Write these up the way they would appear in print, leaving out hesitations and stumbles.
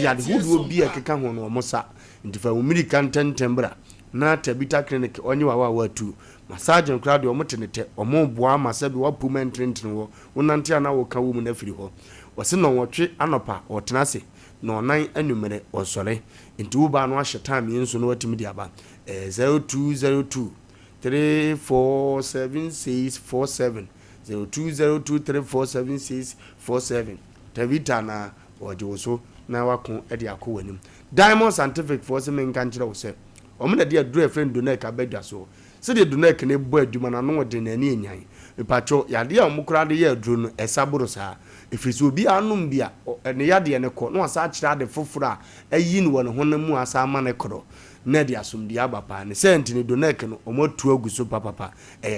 ya de hudu bi akeka ho no mosa ntifa umiri kanten tembra na tabita clinic onye wa watu massage crowd o motenete o mo boa masabi wa puma ntrentren wo wonante ana wo ka wo mu na firi ho wose no wotwe anopa o tenase no nan anumere o sore nti wo ba no ahye time yenso no watimi dia ba 0202 347647 0202347647 tabita na ojo na wakon ede akowanim Diamond Scientific Force men kan kire wo se o me na de aduru friend do na ka bedwa so se de do na ka ne bo aduma na no de na ni enyan mepacho yade a omukura de ye aduru no esaboro saa efiri obi anum bia ne yade ne ko no asa kire ade foforo a ayi ni won ho na mu asa ama ne koro na de asomdi abapa ne senti ne do na ka no omotu aguso papa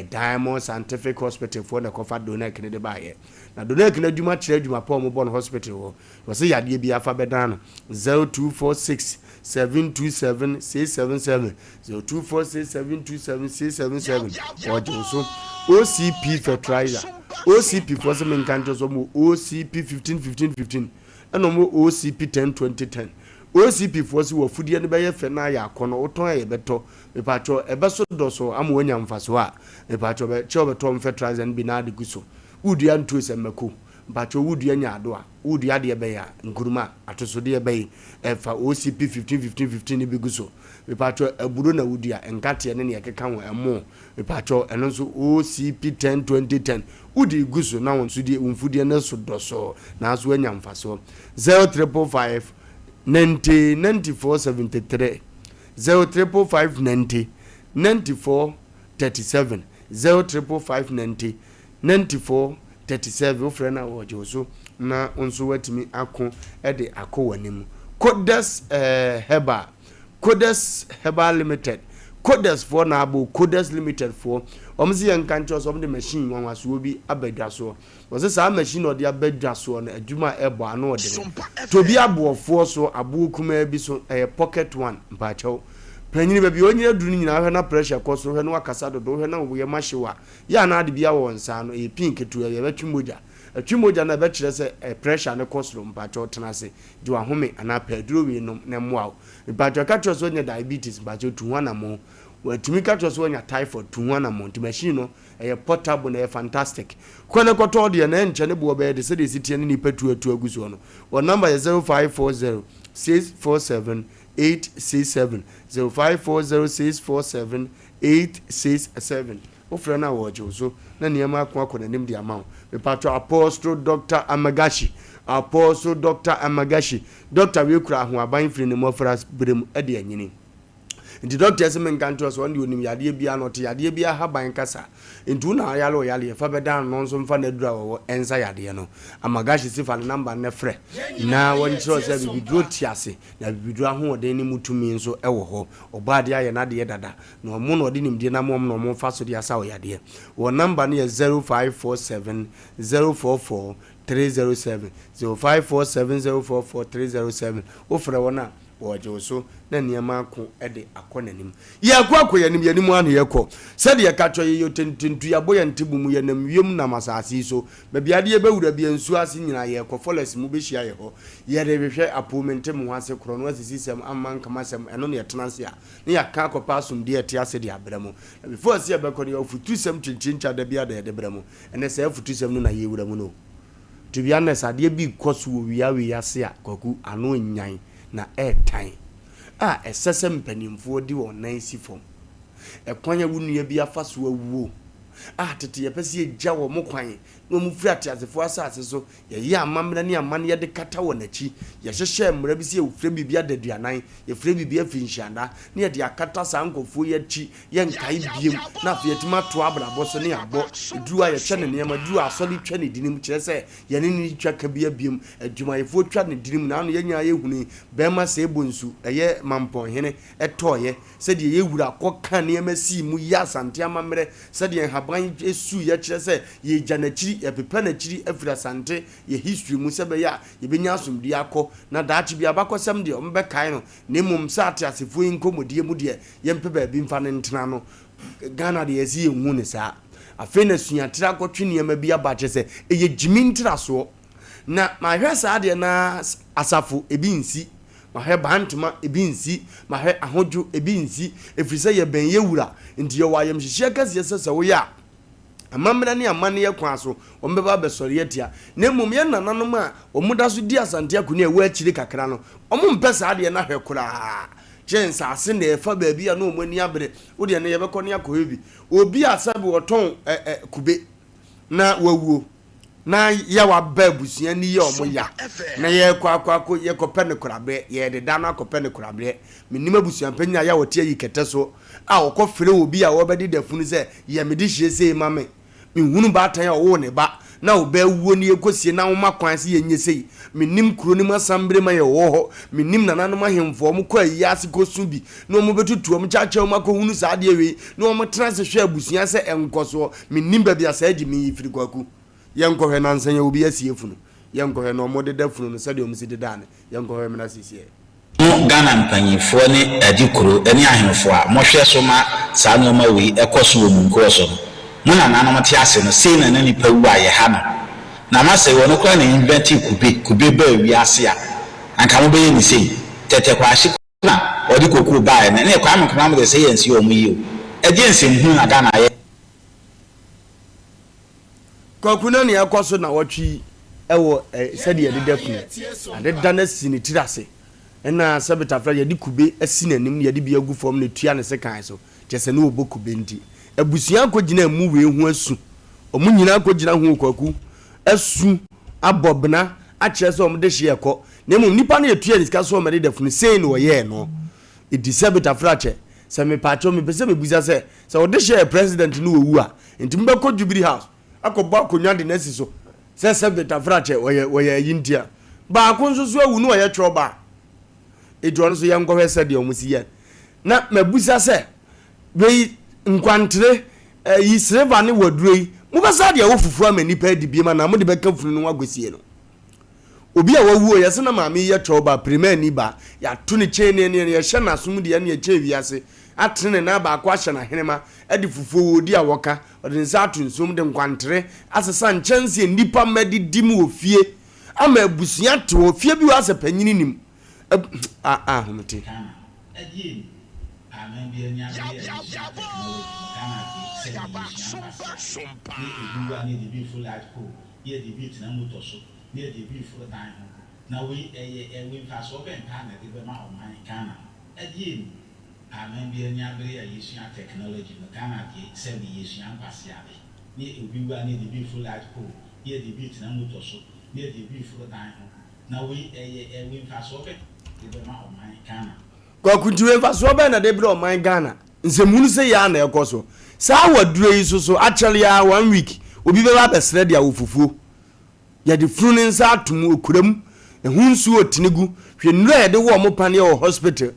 Diamond Scientific Hospital for na kofa do na ka ne de ba ye na do na ka na aduma kire aduma pa omobon hospital wo se yade bia fa bedan 0246 727 0246 ojo OCP fertilizer OCP for some countries OCP 15 and OCP 10 OCP for so food and by fe na ya kono oton e beto me patcho e beso doso amwonya mfaso a me patcho be che obeto fertilizer bi na adiguso udua ntu esemako mpacho wudua nya ado a wudua de be ya nkuruma atosode be efa OCP 15 ni biguso mpacho aburo na wudua enkate ne ne keka ho emo mpacho eno nso OCP 10 udi guso na won so die umfudie na so doso na so anya mfaso 0355 90 9473 0355 90 94 37 0355 90 94 ofrena wojo so na onso watimi ako ede akowanim Codes Herbal Limited Codes for na abo Codes Limited for omzi yankancho so the machine wan waso bi abadwaso wose sa machine odi abadwaso na adwuma ebo ano ode to bi aboofo so abo kuma bi so pocket one mpacho panyini ba bi onyina duru nyina hwe na pressure cost hwe na wakasa dodo hwe na wo ye mahyewa ya na ade bia wo nsa no pink to ye betwimoja atwimoja na be kire se pressure ne cost mpacho tenase di wa home ana paduro wi no na moa mpacho ka cho so nya diabetes mpacho tuwa na mo watimi ka cho so nya typhoid tuwa na mo machine no portable na fantastic kwane koto de na enche ne bo be de se de sitie ne nipa tu aguso no wo number is 0540 647 867 0540 647 ofre na wojo so na niam akwa nanim di amount me patro Apostle Dr. Amagashi Dr. we kura ho aban firi ne mofra brem ade anyini nti doctor Asem Mpe Nipa so ndi onim yade bia no te yade bia haban kasa ntu na yale yale fa bedan no so mfa na dura wo ensa yade no Amagashi sifa number ne frɛ na won chiro se bibidro tiase na bibidro ho oden ni mutumi nso ewo ho obade aye na de dada na omo no de nimde na mom no mo fa so de asa wo yade wo number ne 0547 044 307 0547 044 307 ofra wona wojo so na niam ko ede akonanim ye akwa yanim yanim anu ye ko said ye katcho ye yotententu ya boye ntibu mu ye nam wiem na masasi so ba biade ye bewura bia nsu ase nyina ye ko followers mu be hia ye ho ye de behwe appointment mu ase kro no asisi sem amman kama sem eno ne tenanse a ne ya ka ko pasum de ete ase de abramo before ase be ko ne ofutu sem chinchincha da bia de bramo ene se afutu sem no na ye wura mu no to be honest ade bi koso wi ase a kwaku ano nyan na airtime esese mpanimfo di won nan sifom ekwanya wunu bi afaso awuo tete ye pese ye gya wo mokwan no mu firi atiasefo asase so ye amamra ni amane ye de kata wo nachi ye hyehye mra bi se ye fire bibia daduanan ye fire bibia finhyanda ne ye de akata sankofo ye chi ye nkai biem na afi yetima to abrabo so ne abo duwa ye hye ne nema duwa asoli twa ne dinim kire se ye ne ni twa ka bia biem adwumayefo twa ne dinim na no ye nya ye huni bema se ebonsu ye mampon hene etoye se de ye wura koka ne masi mu ya sante amamre se de haban esu ye kire se ye janachiri ye pepa na chiri afira sante ye history mu sebe ya ye benya asomdi akọ na daachi bia bakosem de ombe kai no ne mum sa atiasefo inkomodie mu de ye mpe ba bi mfa ne ntena no Ghana de yesi ehunu ne sa afena sunya tira kotwe ne ma bia ba che se eye jimi ntira so na mahwɛ saa de na asafo ebi nsi mahwɛ bantuma ebi nsi mahwɛ ahodwo ebi nsi efirisa ye ben ye wura nti ye wayem hihye kase sese wo ya amamra ne amane ye kwa so ombeba besori etia na mmom ye nananom a omuda so di asante akuni e wa akiri kakra no omumpe saa de na hwɛ kura jensa ase na efa baabi a no omani abre wo de ne ye bekɔ ne akɔ bi obi asabe woton kube na wawuo na ya wa babusua ni ye omo ya na ye kwakwa ye kopɛ ne korabe ye de da na kopɛ ne korabe menim abusua panya ya wote yi kete so a wokɔfrɛ obi a wobɛde dafunu sɛ ye mede hye sei ma me menhunu ba tan a wo ne ba na obawuo ne ekosie na wo makwan se ye nye sei menim kuro ni masambre ma ye wo ho menim nananom ahemfo mo kwa yi ase kosu bi na mo betutu mo chacha mo akohunu saa de we na mo trans hwe abusua se enkoso menim ba bia saa di mi firi kwaku yenkohwe nansan ye obi asiefunu yenkohwe no mo deda funu no sade o mo si deda ne yenkohwe me na sisiye Ghana mpanyifo ne adikuro ene ahemfo a mo hwe so ma saa no ma wi ekoso wo munko so no na nanom te ase no sei na nipa wu aye ha no na ma se wono kwa na invent kube ba wi ase a anka mo be ni sei tete kwa hye na odi koku ba na ne kwa amkana mo de sei yansi o mu yi o agency hu na Ghana ye kokuna ne yakoso na wotwi ewo sade ye dedafunu ade dana sini tirase ena sabitafra ye di kube asinanim ye di bia gu fom ne tua ne sekan so kyese ne obokube ndi abusua akogina mu we hu asu omu nyina akogina hu kwaku asu abobna a kyese om de hye ekọ na mum nipa ne yetua ne sika so omede dafunu sei ne woye no edi sabitafra che se me pacho me pese me buza se wo de hye president ne owu a enti mbe ko Jubilee House akọbọ akonya de nasi so se betafra che woye yindia ba akonso so awu no woye troba edro no so ye nkọhwe se de omusi ye na mabusa se we nkwantre yi sreva ne waduroi mu basa de wo fufu amani pa di biema na mo de beka funu no agosie no obi a wawu ye se na maami ye troba premier ni ba ya to ne chene ne ye hye na som de ye ne che wiase atene na ba akwa hye na henema edi fufu wodi a woka odi nsa atunsom de nkwantre asesa nchanse nipa madi dim ofie ama abusua te ofie bi wase panyini nim homete amen bi anya bere ya yesua technology no Ghana ke se bi yesua mpase ade ni obi wa ni de bi full light pole ye de bi tina motor so ni de bi full dan ho na we we mfa so be de be ma o man Ghana kwa kuntiwe mfa so be na de bi o man Ghana nsemunu se ya na ekoso saa waduro yi so actually ya 1 week obi be ba besre de awofufuo ya de funu nsa atum okuram ehunsu otinigu hwe nura ya de wo mo pane o hospital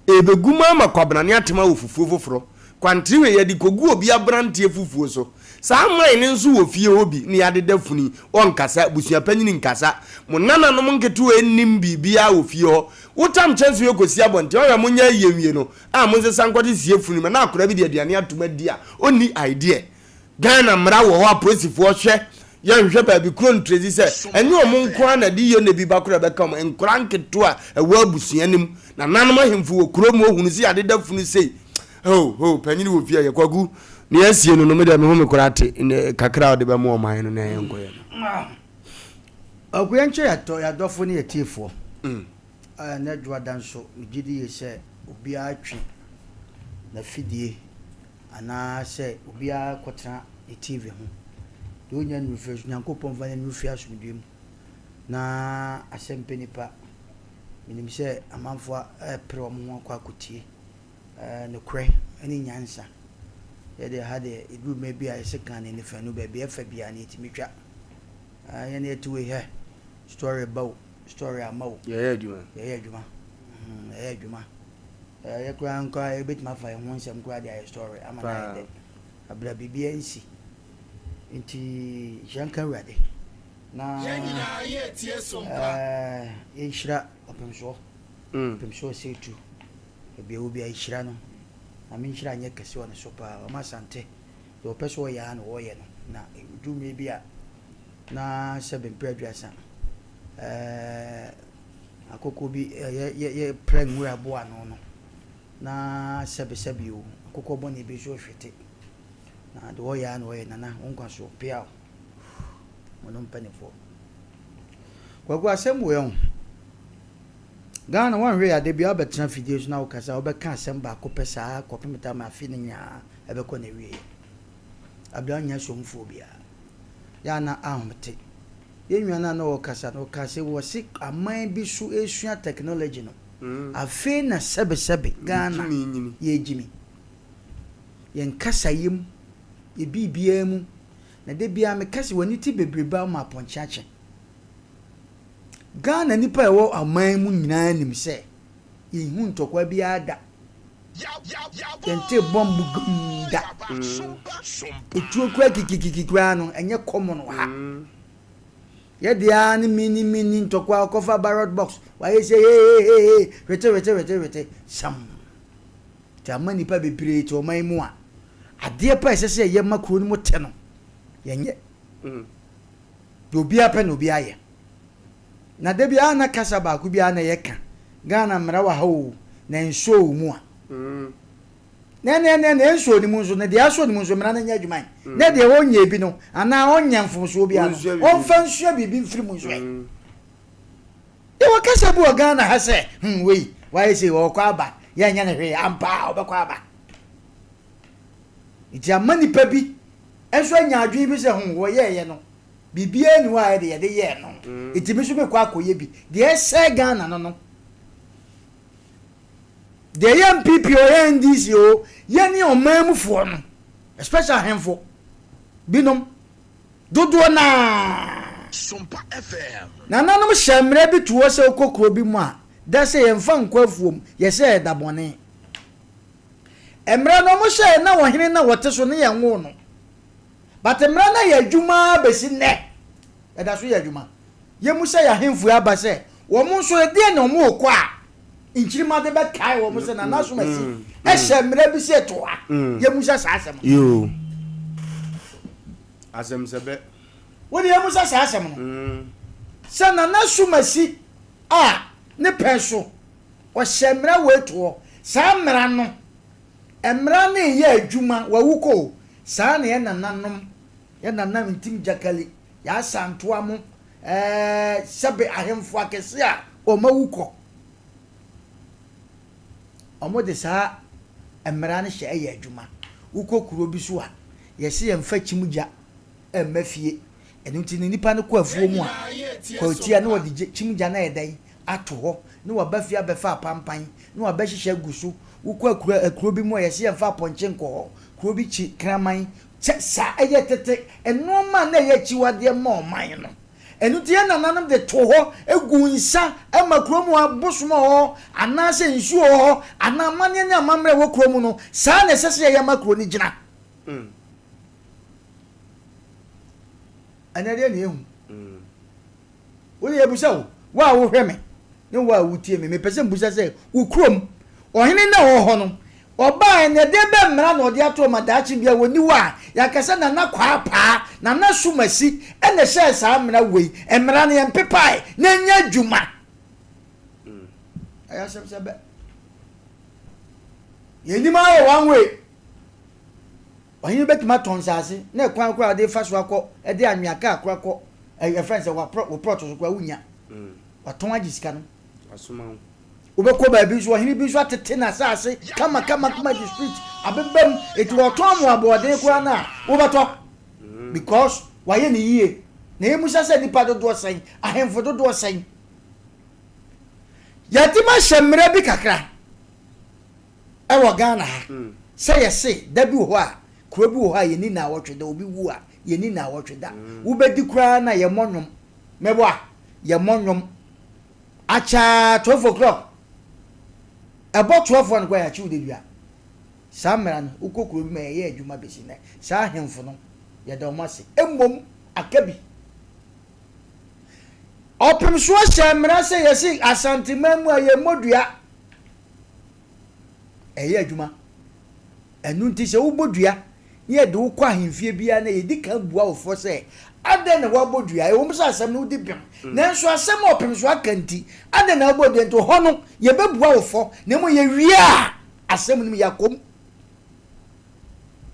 ebeguma makwabna ne atema wo fufuo foforo kwantriwe ye di kogu obi abrantie fufuo so saa man ne nso wo fie obi ne ya de dafuni onkasa busua panyini nkasa mo nananom nketu ennim bibia wo fie ho wotam chance we kosi abonte o ya munya yewie no a mo nse sankwade sie funi ma na akora bi de aduane atoma di a oni idea Ghana mra wo ho aposifo hwe ya hwe ba bi kron trezi se enye o mo nko na di yo na bi bakora be kam enkora nketo a ewa abusua nim na nanom ahemfo wo krom ohunu si ade dafuni sei panyini wo fie ye kwagu ne yasie no me de me ho me korate kakra de be mo man no na yenko ye akuyanche ya dofo ne yetiefo na dwadan so gidi ye se obi atwe na fidie ana se obi akotra e TV ho do nya no fresh nyankopon fa ne fi asumdiem na Asem Mpe Nipa minim se amanfo pre omo kwa kutie ne kre ani nyansa ye de hade edu me bia ye sekan ne fa no ba bia fa bia ne timitwa ye ne tuwe he story about story amaw ye adwuma ye adwuma ye kra nka e bit ma fa ye ho nsem kra de story amana de abra bibia nsi inti jankan rade na ye tie sompa ye shira opemso setu ebe obi a shira no ami shira nya kese wona sopa o ma sante do peso ya no wo ye no na du me bia na 7 preduasa akoko bi ye preng we aboa no na sebe o akoko bo ne bi so hwete na de wo ya na wo nana wonkwa so pia mono mpanifo kwagu asem we on Ghana one way ade bia betra videos na ukasa obeka asem ba ko pesa kopemeta ma afi nya ebeko na wie abia nya somfo bia ya na ahomte yenwa na ukasa no kase wo si aman bi so esua technology no afi na sebe Ghana ye jimi yen kasa yim ye bibia mu na de bia me kase wani ti bebreba ma ponchache Ghana nipa ewo aman mu nyina nim se yehu ntokwa bia da yente bombu gunda etuo kwa kikikikikwa no enye common ha ye dia ni mini ntokwa kofa ballot box wa ye say hey rete sam tama nipa bebre to man mu a ade pa sese ye makro ni mu te no yenye obi apa no obi aye na debi ana kasa ba ku bia na yeka Ghana mra wa ho na nso mu a ne nso ni mu nso na dia so ni mu nso mra na nya adwuman na dia wonya bi no ana onya mfomso bia no onfa nso bibi mfiri mu nso e wa kasa bu Ghana ha se wei why say wo kwa ba ya nya ne hwe ampa obekwa aba ija mani pa bi enso nya adwun bi se wo ye no bibia ni wa de ye no itimi so be kwa akoye bi de se Ghana no de ye MPP o NDC o ye ni o mamufo no especially hemfo binom dodo na Sompa FM na nanom hyemre bi tuwo se okokro bi mu a da se ye mfa nkwafuom ye se da bone emre no mo hye na wo hene na wote so ne ye nwo no but emre na ye adwuma besi ne eda so ye adwuma ye mu se ya hemfu aba se wo mo so e de na mo okwa inchirima de be kai wo mo se na naso masi e hyemre bi se to a ye mu se sa asem yo asem sebe woni ye mu se sa asem no se na naso masi a ne penso wo hyemre we to sa mra no emra ne ye adwuma wa wuko sa na ye nananom ye nanam ntim jakali ya santoa mu sebe ahemfo akese a o mawuko omo de sa emra ne hye ye adwuma wuko kuro bi so a ye se ye mfa chimugya emafie enunti ne nipa ne ko afuo mu a ko tia ne wodi chimugya na yedan ato ho ne wa bafia befa apampan ne wa behihye gusu wuko akuro bi mu a ye se ye mfa ponche nko kuro bi chi kraman sa eye tete enoma na ye chiwade ma oman no enuti na nanam de to ho egu nsa e makromu abosomo ho anase nsu ho anamane ne amamre wo kromu no sa na sese ye makro ni gina anade ne ehu woni ebusa wa wo hweme ne wa wutie me pese mbusa se wo krom ohene na ho ho no oba ne de be mra na odi ato ma daachi bia woni wa yakasa na na kwa pa na na sumasi ene hye sa mra wei emra ne empepai na nya dwuma aya sebe yeni ma wo wan we ohin betima tonsase na kwan kwa de faso akọ e de anwaka akọ e friends wa proto so kwa wunya waton agisika no asuma ubeko ba bi so hini bi so atete na sase kama the street abebem etu oton mo abode kwa na ubeto because waye ni yie na emusa se nipa dodo sen ahemfo dodo sen yatima hyemre bi kakra e wo Ghana se yese da bi ho a kuro bi ho a ye ni na wotwe da obi wu a ye ni na wotwe da ubedi kura na ye monwom mebo a ye monwom acha 12 o'clock about 12 on kwa ya chi udedua samra no ukokuro bi ma ye adwuma besi na sa hemfo no ye da omase emmom akabi opem so samra se yesi asantemamu aye modua eye adwuma enu nti se ubodua ye de wo kwa hemfie bia na ye di kan bua wo fo se ade na wo bodua e wo msa asem no di bem nanso asem opem so akanti ade na wo bodua nto ho no ye bebua wo fo na mo ye wi a asem no yakom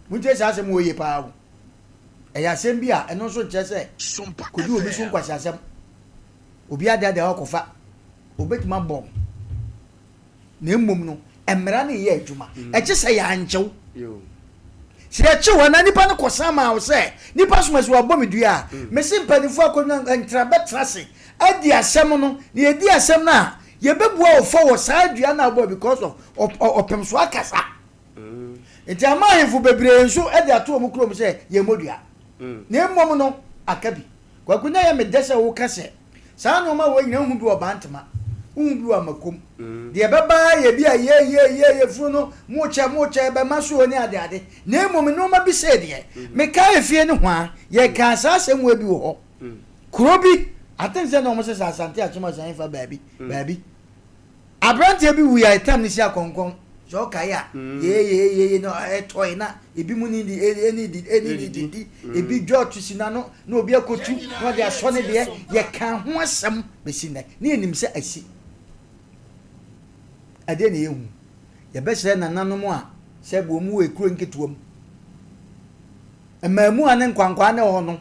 muje sa asem wo ye pa wo e ya asem bia eno so che se kodi obi so nkwasi asem obi ade ade akofa obetima bom na mmom no emra na ye adwuma e che se ya anchew si echi wana nipa no kosama wo se nipa so maso abɔ medua me simpanifo akɔna ntrabe trase adi asɛm no na edi asɛm na ye bebua wo fo wo saa dua na abɔ because of opem so akasa enti ama hefo bebre nso edi ato mu krom se ye modua na mmom no akabi kwakunya ye medese wo kase saa no ma wo nyina hu bi wo bantama hu bi wo makom de beba ye bia ye furu no mo che be maso oni ade na emom no ma bi se de me ka efie ne ho a ye ka sa asem wa bi wo ho kuro bi atense na mo se asante achuma san fa baabi abrante bi wi a tam ni si akonkon so ka ya ye no toy na ebi mu ni di ebi dwotu sina no na obi akotu no de aso ne de ye ka ho asem be sina ne enim se asi ade ne yehu ye be sere nananom a se bo mu ekuro nketuom emamu ane nkwankwa ne ho no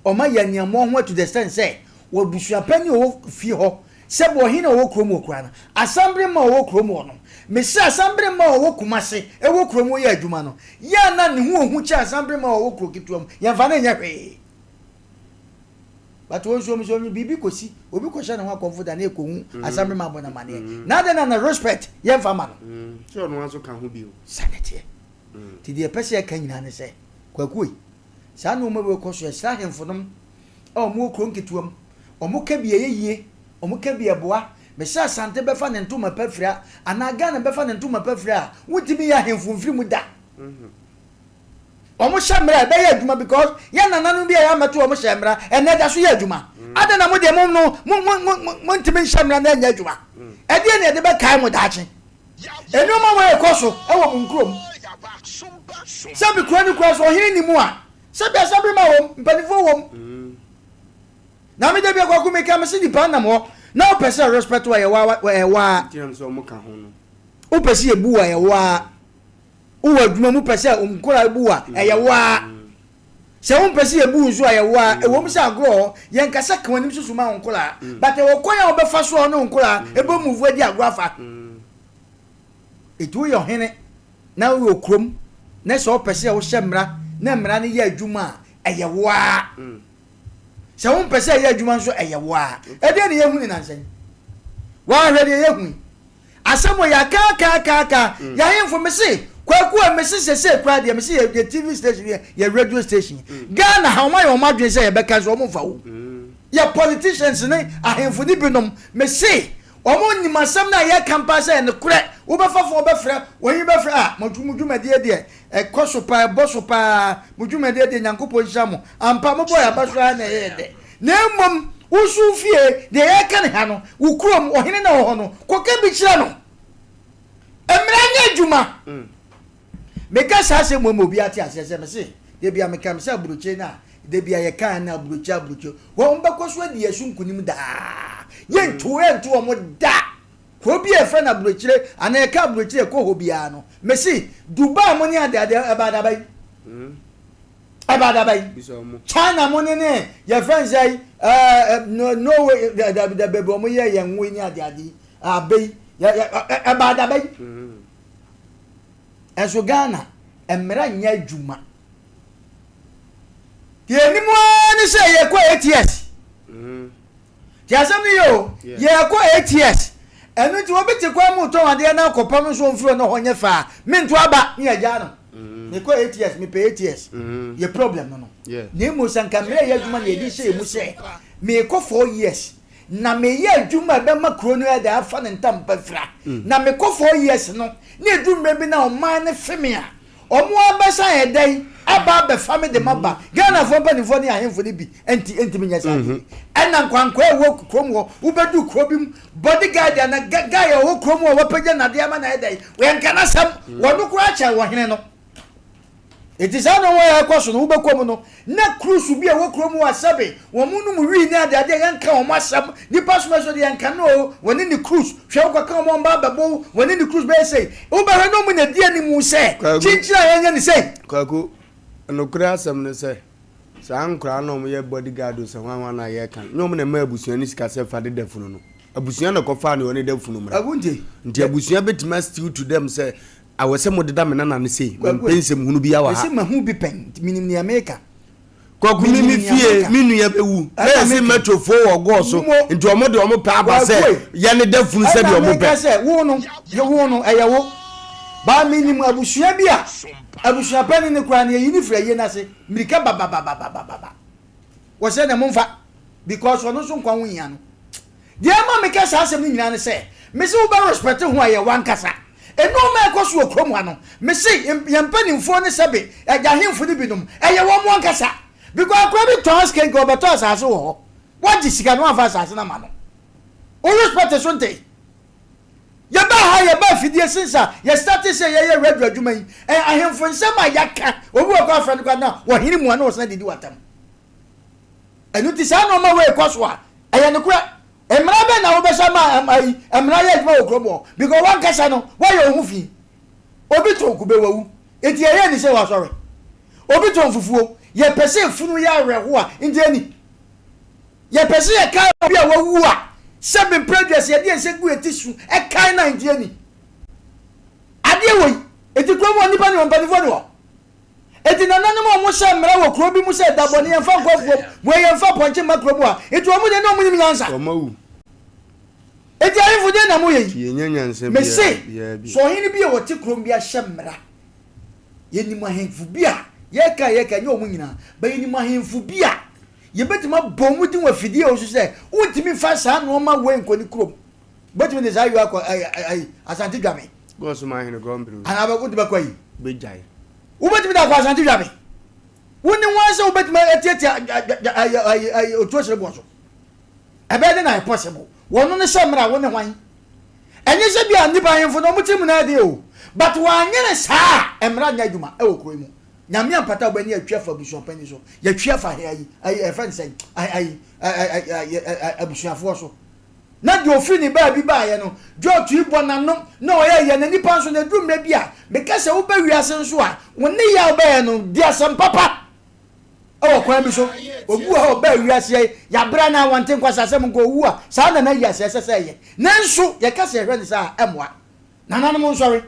o ma ya niamo ho to the sense say wo busuapani o fi ho se bo hina wo krom okura na asambre ma wo krom no me se asambre ma wo kumase e wo krom ye adwuma no ya na ne hu cha asambre ma wo kro ketuom ya fa na nya hwe but won so mi bibi kosi obi ko sha na ho akomfoda na ekohu asambre ma bona mane na de na respect ye fa ma no so no aso kan ho bi o sanete ti de pese kan nyina ne se kwakui sa no mo be ko so sra hemfonom o mo kro nketuom o mo ka bie yeye o mo ka bie boa me sha sante be fa ne ntoma pafira anaga na be fa ne ntoma pafira wutimi ya hemfomfiri mu da omo shamra be ya adwuma because ya nananu bia ya mato omo shamra ene da so ya adwuma ada na mo de mo no mo ntimi shamra na nya adwuma e de ne de be kai mo daache enu ma mo ekoso e wo mu nkrom sabi kro ni kro so hin ni mu a sabi asabi ma wo mpanifo wo na me de bia kwa ku me ka me si di pa na mo na o pese respect wa ye wa tiam so mo ka ho no o pese e bu wa ye wa uwa adwuma mu pese omkora ebuwa eyewa se won pese ebu nso eyewa ewom se agro ye nkasa kawanim susuma onkora but e wokoya obefa so no onkora ebo muvu adi agro afa etu yo hene na wo krom na se o pese wo hyemra na mra ne ye adwuma eyewa se won pese ye adwuma nso eyewa e de ne ye hu ni nansen wa hwede ye hu asemo ya ka ya hemfo me se kwaku a message say kwa de me say the TV station ya radio station Ghana how my o madwen say e beka so o mo fa wo ya politicians ne ahemfo ni binom me say o mo ni masam na ya campaign say ne kure wo be fa fo be frɛ wo yi be frɛ a mudwumade de e koso pa boso pa mudwumade de nyankopɔ hia ampa mo boy abasra na ye de na mmom wo su fie de ya kan ha no wo kurom ohene na ho no koka bi kira no emranya adwuma meka sa se mo obi ati asese me se de bia meka me se aburuche na de bia ye kan na aburuche wo mbekɔ so adi yesu nkunim da ye nto o mo da ko bi e fa na aburuche ana ye ka aburuche ko ho bia no me se duba mo ni ade abada bai China mo ne ye friends say no way the baby mo ye ye nwe ni ade abai abada bai Eso Ghana emra nya adwuma ye ni mo ni se ye kwa ATS ya sami yo ye kwa ATS enu ti wo beti kwa mu ton ade na akopam so mfuro no honye fa me nto aba ni agya no me kwa ATS me pay ATS ye problem no ni mo sanka mra ye adwuma na edi se mu se me ko 4 years na me ye adwuma be makro no ya da afa ne ntam pafra na me ko 4 years no ni adwuma bi na o man ne feme a omo abesa edai aba be fame de maba Ghana fo panifo ni ahemfo ni bi enti menya sa ena nkwankwa ewo krom wo ubedu krobim bodyguard na guy wo krom wo pagya na de ama na edai we nkana sam wo no kura cha wo hene no It is no way question who become no. Na cruise will be a walk room or sabe. Woman will read now that they can come on some. The passengers of the Ancano when in the cruise shall come on Baba when in the cruise bay say. Over her no minute, dear Nimu say. Chincha and say. Kaku, no crass, some say. Sam crown on your bodyguard or someone I can. No man, a Busianis Cassa for the defuno. A Busiana Cofani only defunum. I won't. Until Busia bet must you to them say. I was some of the damn and say, when Pensum who be our same who be penned, meaning the America. Cogumi fear, meaning I say metro 4 or go so into a model of Papa say, Yanni Defun said, I said, Wono, you wono, I will. By meaning Abushia, Abushia pen in the crown, Unifra, Yenasi, Mika Baba. Was said a monfa because for no son Kawinian. The Amma Mikas has a million and say, Miss Uber respect who I one cassa. And no man cost you a cromano. Missy, Yampen for the Sabi, I got him for the bidum, and you want one cassa. Because credit toss can go but toss as all. What is can one of us as a man? Always better Sunday. Yaba higher buffy, dear sister, you started say, yeah, red regimen, and I am for some my yakka, or work off from the now, what him one was not to do at them. And it is on my way across one. I am the crap. And Mabel now, I'm not more crumble because one casano, why you're moving? Obito Kubewu, it's your end, say, sorry. Obito Fufu, ye perceive Funuya Rehua in Jenny. Ye perceive a kind of your 7 previous years a good tissue, a kind of Jenny. Adieu, it's a good one depending on Padivono. It is an animal Musa Mara, Krobi Musa, Daboni and Fang, where you found Ponche Macroboa. It was no minimum answer. It is for dinner, Moy. May say, so he be what took Crumbia Shamra. Yenima for beer. Yeka, no winner, but Yenima him for beer. You better my bomb with him with videos, you say, what to me fast hand on my way when you crop. But when the I as Antigami goes to my in a gum, and I will go to Bakway, big giant. Who bet me that was Antigami? When you want so bet my I trust the boss. I better than I possible. One on the summer, I want to wine. And you should be on the buying for no mutim idea. But one yes, ha, and Radnaduma, oh, Cremo. Yamian Pata when you're cheerful, Bishop Peniso. You're cheerful here, I friend say, I Bishop Fosso. Not your finny baby by, you know. Joe Trip one and no, and any pounds on the room may be because I open your sense. When they are there, no, dear some papa. Oh, Quamiso, or bear, yes, Yabrana one thing was a seven go, Sada, yes, as I say. Nanso, your cousin, Renza, M1. None, sorry.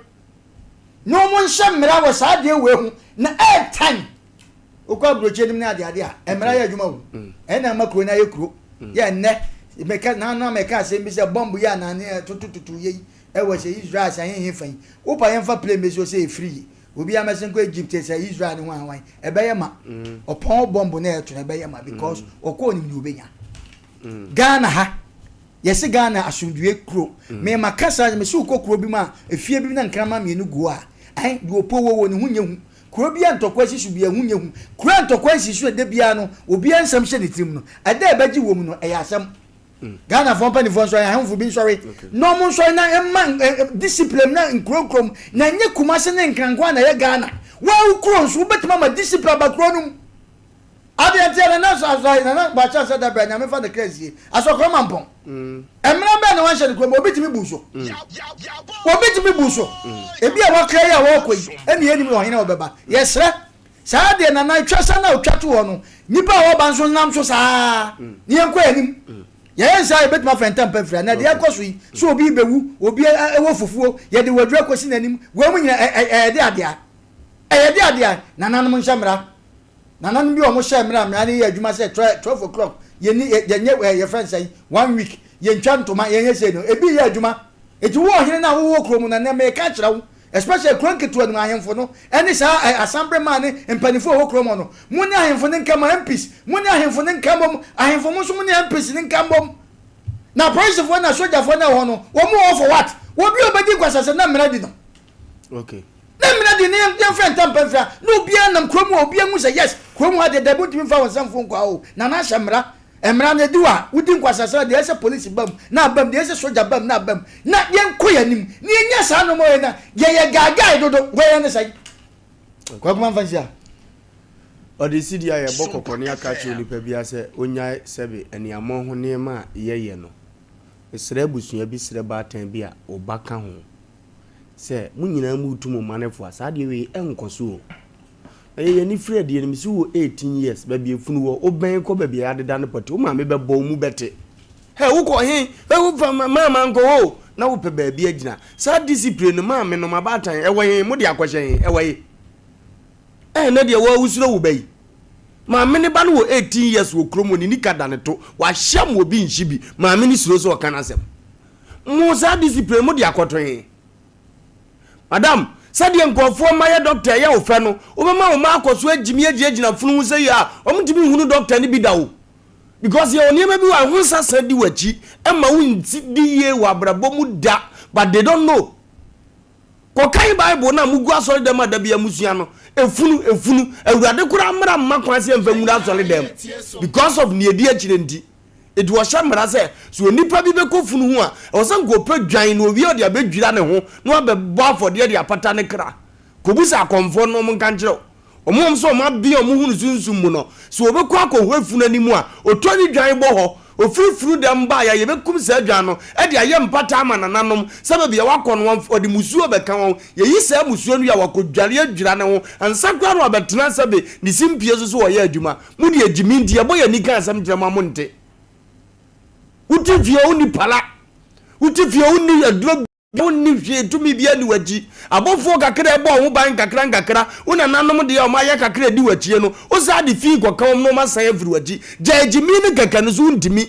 No one shall was hard dear will, na 8 time. Oka Bruchim Nadia, and Maria Jumo, and I'm a Kuna crew. Yeah, net, make a nana make us say Mr. Bombuyan and 2 years. I was a Israel, I ain't fine. Opa am for play, Miss say free. Will be a messenger Egypt, say Israel in one way, a bayama, or Paul Bombonet to a bayama because or calling you Benya. Ghana ha. Yes, Ghana assumed you a crew. May my casa, Misuko Krobima, a fear bin and Kama Minugua. I do poor one who Crobian to question should be a woman. Grant to question should the piano will be on some shady trim. I dare bet you woman, I ask some Ghana for penny for I am for being sorry. No more sorry, a man discipline in Crocom, Nanya Kumasan and Kangwana, Ghana. Well, cross, who bet Mamma discipline about Cronum. I didn't tell enough as I not by chance that brand. I'm for the crazy. I saw Cromampon. And Mamma one shall come over to me buso. What bit to me buso? If you are okay, walk with any animal in our baba. Yes, sir. Saturday and I trust and now chat to one. Nipa or Banson Namsos are near Quanim. Yes, I bet my friend Tampa friend. And the Akosui, so be Bewu, will be a wolf of war. Yet they were drunk was in him. Women a dear. A dear, Nanamon Shamra. Nanan be almost Shamra, and you must say 12 o'clock. You need your friends say 1 week. You chant to my yes, a be a Juma. It's war here now, walk room and then make catch out, especially a cranky to my hand for no. And it's a sample money and penny for Okromono. Money I am for them come MPs. Money I am for them come. I am for most money MPs in come. Now, price of one I showed you for now, one more for what? What be about you as a number? Okay. Name your friend Tampa. No, Bianam Cromo, Biamu say yes. Cromo had the debut for some phone call. Nana Shamra. Emrane dua wudi kwasasa de ese police bam na bam de ese soldier bam na bam na yen koyanim ni nya sa no mo na ye gaga dodo we ne sai kwakuma fansia odi sidi aye bokoko ne akachi onipa bia se onya sebe eniamo ho nema yeye no esre busua bi sre batan bi a obaka ho se munyina mu tumu manefo asade we enkoso o eye ni Fred ye nimsi wo 18 years ba bi efunu wo oben ko ba bi adeda ne pati o ma me be bo mu bete he wo ko he wo fa mama nko ho na wo pe ba bi agina sa discipline ma me no mabatan ewo he mu de akwahye ewo he na de wo usuro wo bai ma me ne ba no 18 years wo kromo ni nikada ne to wa hyam obi nhyibi ma me ni suro so kana asem mu sa discipline mu de akoto he madam said the nkofo maye doctor ya ofe no obema o ma akoso agimi agina funu se ya omtimi hunu doctor ni bidawo because ye oniema bi wa hunsa sadi wachi ema wunti diye wa brabo mu da but they don't know ko kai bible na mugu asori dem adabia musua no efunu awurade kura amra makwa se emfamura asori dem because of niedi akire ndi it was shamra say so nipa bi be kofunu ho a o san go pe dwan no wi o de abedwira ne ho no abebo afode de apata ne kra kobusa akomfo no mo kan kire omom so ma bi o mo hunu sunsum mu no so obeku akohu efunu animu a otoni dwan bo ho ofurufuru dem ba ya yebekum sa dwan no e de aye mpata ama nananom sababu ya wakọ no odi musuo beka won ye yi sa musuo no ya wakodware adwira ne ho ansakwa no abetena sabe ni simpie so wo ye adwuma mu de agimi ndi abo ya nika asam gyama mo nte utifie uni pala utifie uni adro uni hwe tumi bia ni waji abofo kakra ebo ho ban kakra una nanom de ya o ma ye kakra di wachie no o sa de fi kwaka no ma san afiri waji jajimi ni kakanu so ntimi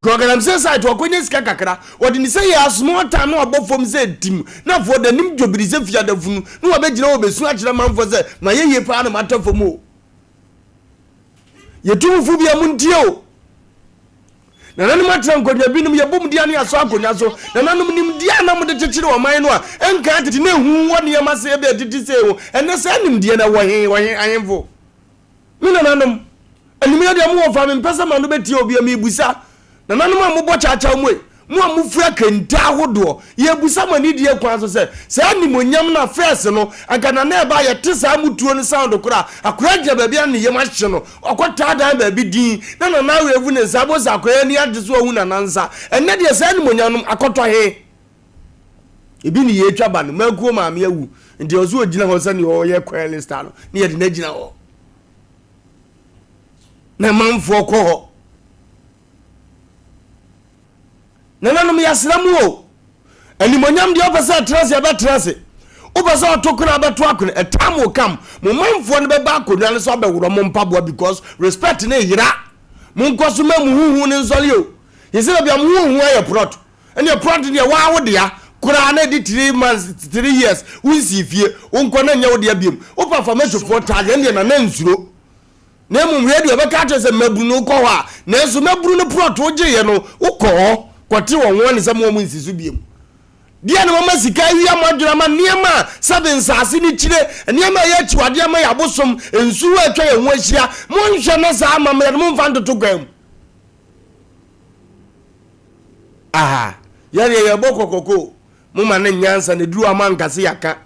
program say site wakonye sika kakra wodi ni say ya small time no abofom say tim na for the nim jobiri say fia da funu no wabegina wo besu akira manfo say ma ye pa na matafo mu ye tufu bia muntie na nanu matra nkonya binum ye bom dia ne aso akonya so na nanu nim dia na mo de kyekere o man no a enka tete na hu woni ye ma se be tete se wo ene se nim dia na wo he ayemfo mi na nanum enum ye dia mo wo fa me pesa ma no beti obi mi busa na nanum a mo bo chacha mo mo amufura kenta hodo ye busa mani die kwa so se nim onyam na first no aka na na ba ye tesa mutuo no sound kura akura gya ba bia ne ye ma hye no okota dan ba bi din na na wevu ne sabo zakwa ni ade so hu na nansa enne de se nim onyam akoto he ebi ni ye twa ba no maguo ma me awu ndi ozo ogina ho se ne o ye kwele star no ne ye de na gina ho na manfo ko ho nananum yasramu o animonyam de opesa trase abetrase opesa otokuna abeto akuna etamo kam mo manfo ne beba akona ne so abeworo mo mpabo because respect ne yira mo nkoso ma mu huhu ne nsole o yese bia mo huhu aye prot ene prot ne wa wo dia kura na di 3 months 3 years unsi fie onko na nya wo dia biem o performance for target ne na nsuro na mu radio be ka tse mabru no ko ha na so mabru no prot wo je ye no ukọ kwati won se mo nsisu biem dia ne mama sika wi amadura ma niema seven sase ni kire niema ya chiwade ama ya bosom ensu atwa ye ho ahia mo nhwe na sa ama me mo mfa ntoto gwam aha ye bokokoko mo ma ne nyansa ne duru ama nkase yaka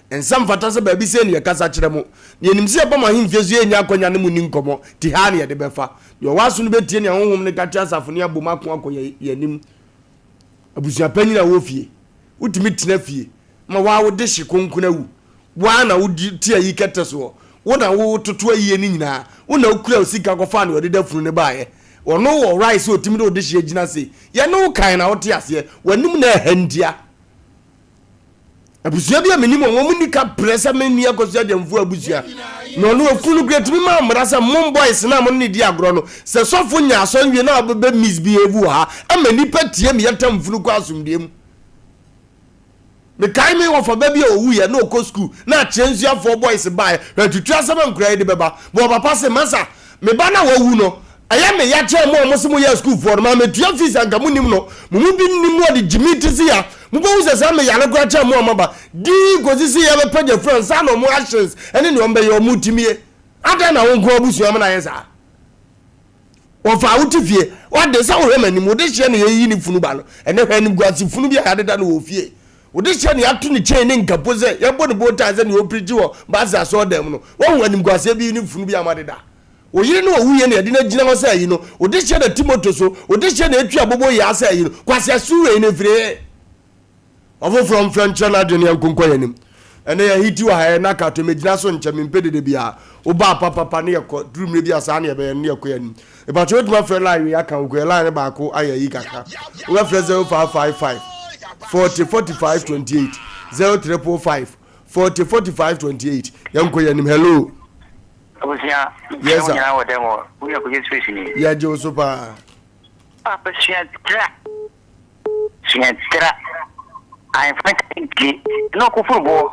ensam fata se ba bi se ne yakasa kire mo ne nimse ba ma himfezu ye nya akonya ne mu ni nkomo ti ha ne ye de befa yo waso no betie ne honhom ne katia asafo ne abomako akonya yanim abusia panyina wo fie utimi tena fie ma wa wo de hye konkuna wu wa na wo ti ayi kete so wo na wo toto ayi ni nyina wo na okura osika kofa ne ode da funu ne baaye ono wo rice otimi de ode hye agina se ye no kan na wo te ase wanim na handia abusia bia menim wo munika presa meni akosia demfu abusia no no funu gretimi ma mrasa mon boys na mo ne di agro no se sofo nya so nwie na be misbehave ha amani patie me yatam funu kwa asumdiem me kai me wo for baby owu ye no ko school na chensia for boys buy retutu asaba nkura de beba bo papa se masa me ba na wawu no aya me ya che mo se mo ya school for ma me tua fees anka munim no mu bi nim no de jimiti se ya mu bo se sa me ya le kwa che mo maba di gozisi ya be page friends sa no mo actions ene ne ombe yo mutimie ada na won ko abusu am na yesa wo fa utifie wa de sa wo hema ni mo de hye ne yi ni funu ba no ene hwa ni gwasi funu bi ya de da no wo fie Odi hye ne ato ne chain ne nkapo ze ye bo ne bota ze ne opriji wo baza so dem no wo wanim kwase bi ne funu bi amadeda o yire no wuye ne yade na gina ho sa yi no odi hye na timoto so odi hye na etu abobo ya sa yi no kwase suwe ne fire ofo from French na de ne nkonko yanim ene ya hiti wa ha na ka to megina so nche mempede de bia o ba papa ne yakọ drum ne bia sa ne be ne yakọ yanim e ba cho tuma fre line ya kan ko line ba ko ayi kaka o fre 0555 4045 28 0345 4045 28 yanko yanim hello Obusia yes sir na wodemo uya ko space ni ya jo so pa papa sientra I think no ko fubo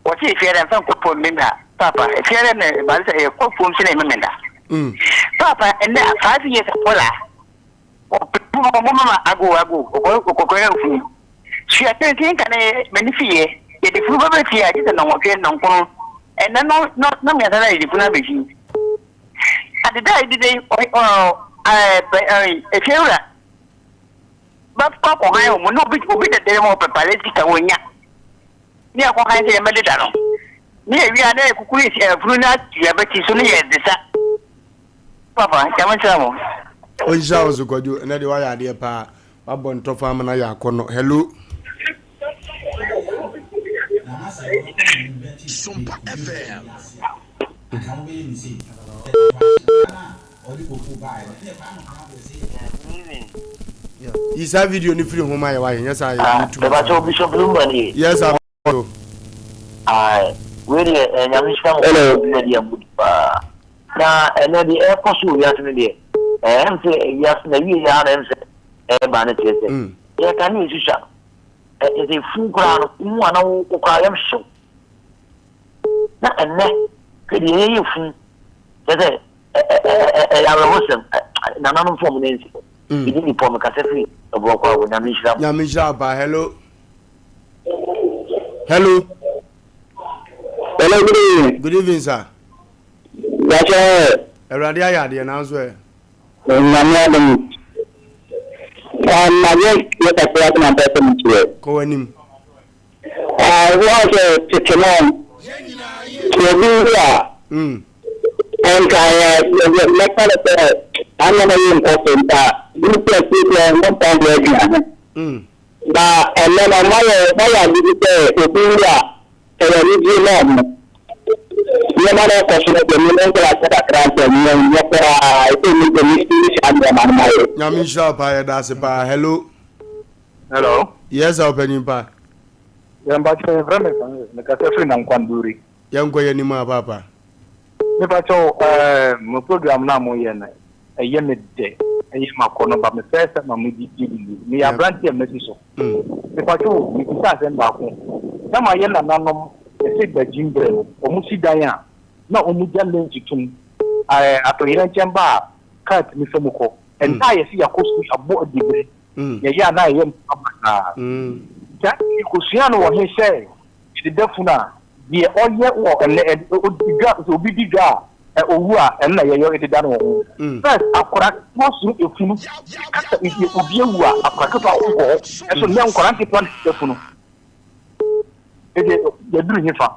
what if you are ko po member papa if you are na ba say ko fo msi na member papa and 5 years ola o mama ago ko ya fu she attend kan benefit e de fu ba fi aje na wo ke na nko and no me ada e fu na be ji at the day if you are but ko ha yo mo no bi de de mo prepare ti ka wonya ni akọ ha je me de da no ni e wi ana ekukuru isi afuru na ya be ti so ni ye de sa papa kama chamo o ja o zugoju na de wa ya de pa wa bon to fam na ya kono hello Sompa FM. Isa video ni free home ya wa yes I YouTube. The bacho Bishop Lumba ni. Yes I. We dey nyamishka mo na dia mudpa. Na ene di e kosu ya tene di. Mse ya na wi ya na mse ba na tese. Ya kan ni susha. E fu kra no mu ana wo kwa yam sho. Na ene ke di ye fu. Tese ya ro na nanu form nensi. Idi ni pom ka sefi obo kwa wo nyamishra ba hello hello good evening sir Yacha Eradi ayade na so e nyamia dem na ye ta kwa na pese mtwe ko wanim wa se tikemon tebia and I make a I'm not important that you can see no problem but and then my visitor Ophelia and you know question the moment that grant and you I think the mystery and my nyamisha pa da se pa hello yes opening pa yamba che vreme me ka se na nkwanduri yanko yanim papa me pa cho mo program na mo ye na eye me de eye makono ba me fesa ma mo di ni ya branch e me so me pa cho mi sa se ba ko na ma ye na nanom e se ba jimbre o mu si dan a na o mu jalle ntitum ato yire nchemba kat mi so mko enta ye si yakosu abo dibre ye ya na ye mabana ja ikusia no wo he share di defuna die oye wo ele odiga obi diga owu a enna ye yo edi dan wo first akora mosu efunu kata obi ewu a akora kata wo eso ne nkora nke plan defunu ede ye duru hifa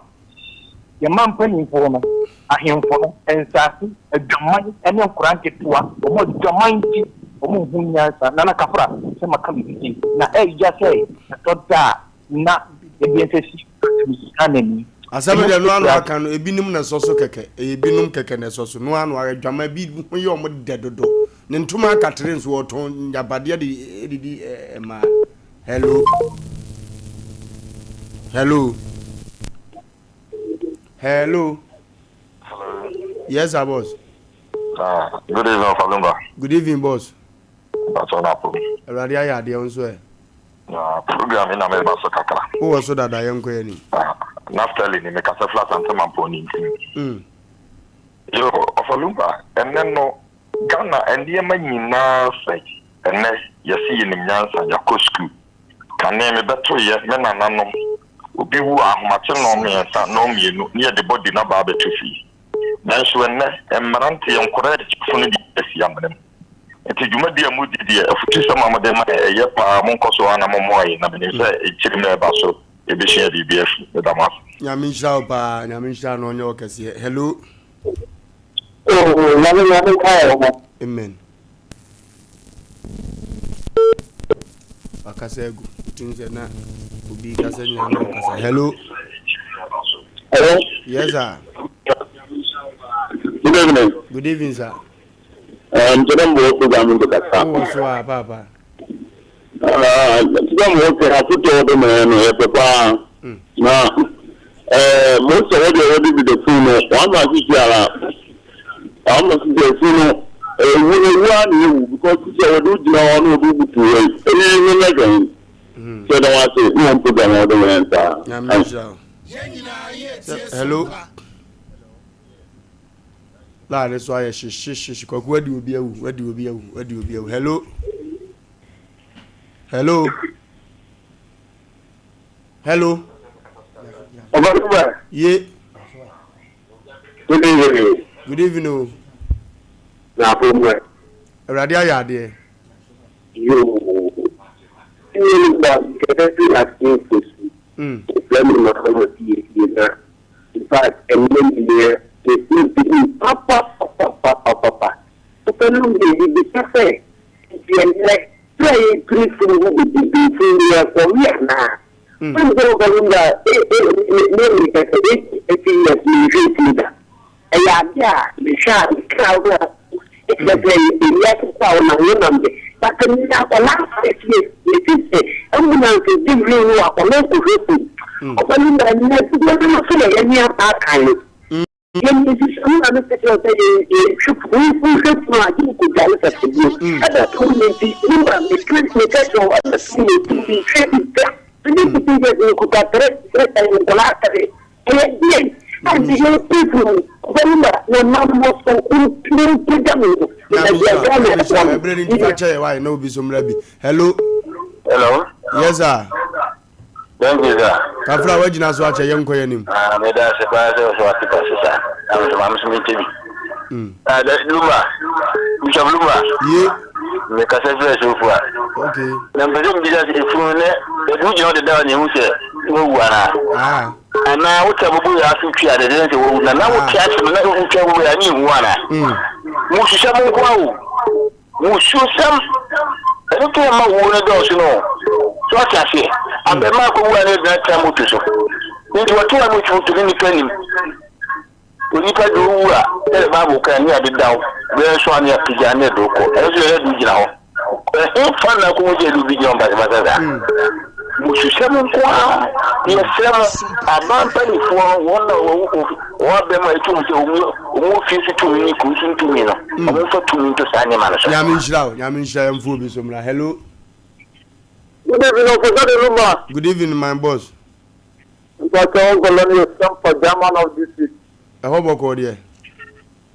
ye man pani fo no ahemfo no ensasi adwaman ene nkora nke toa omo adwaman ti omo hunya sa na kafra se makam bi na eja sei toda na ebiensesi anemi asame de no anu aka no ebinim na soso keke ebinum keke na soso no anu adwama bi hoye omo dedodo ne ntuma akatere nso woton yabade de ma hello yes boss Good evening, Wofa Lumba. good evening boss That's all up. Eradi ayade onso e Program in America so kakra. o wo so dada yanko yani Naftali ni meka se flat and mampo ni. Yo, Wofa Lumba, and then no Ghana and the nyina say and yesi ni nyansa yakosku. Kane me beto ye me nananom obi wu ahomate no me nsa no mienu near the body na ba beto fi. Nanso enne emmarante yonkora de funu di esi amnem. nti dwumadi a mudi die afutu sama mo de ma ye pa mo nkoso ana mo moyi na me say e chiri me ba so e be share BBF de damas Nyaminsha pa nyaminsha no nyo kese. Hello. Amen. Akasegu tinze na ubi kasenya no kasa. Hello. Hello. Yes sir. Good evening. Good evening sir. Today mo program ndo kasa. Oh so papa. Today mo ke afuto do me no e papa. Na most of what they already be the phone. One man is here. I'm not the phone. You because you do no do to wait. So don't want to no program all the way. Hello. La le so aye shishi ko wadi obi awu. Hello. Hello. Hello. Yeah. Good evening. Good evening. Na problem. Radio ayade. You that get asking to see. Let me not know the in fact, and then there the papa. So can you be cafe? Like play creating the for now. I'm going to the sharp crowd. It's the left power of the but the last 6 years, I'm going to give you a local people. Opening the next one, any of that kind. Then this is another Hello. Hello. Yes, sir. Thank you, sir. Kafra wajina so acha yenko yenim. Me da se ba so atika sir. I'm submitting. Lumba. Bishop Lumba. Yeah. Me ka se so fua. Okay. Na mbezo mbija ifune e du jino de dawa ni hu se wo wana. Ana wuta bubu ya su kiya da dai wo na wo kiya ce na hu kiya wo ya ni hu wana. Mu shisha mun kwawo. Mu shusam. Eno ma wo na do so no. So afi abe ma ko wa ne na tamu to so ndi watu wa mu chutu ni kanim oni pa do wa e ba bo kan ni ade dawo be so ani apija ne do ko e so e du jira ho e fa na ko je du bi jomba ba za mu shishamu kwa ni sema abamba ni fo wona wo be ma itu mu fi fi tu ni ku sun tu mi no mo fa tu ni to sa ni ma no so nyamin shira mfu bi so mra. Hello. Good evening, Good evening, my boss. But I'm going to Sompa German of this week. I hope I call you.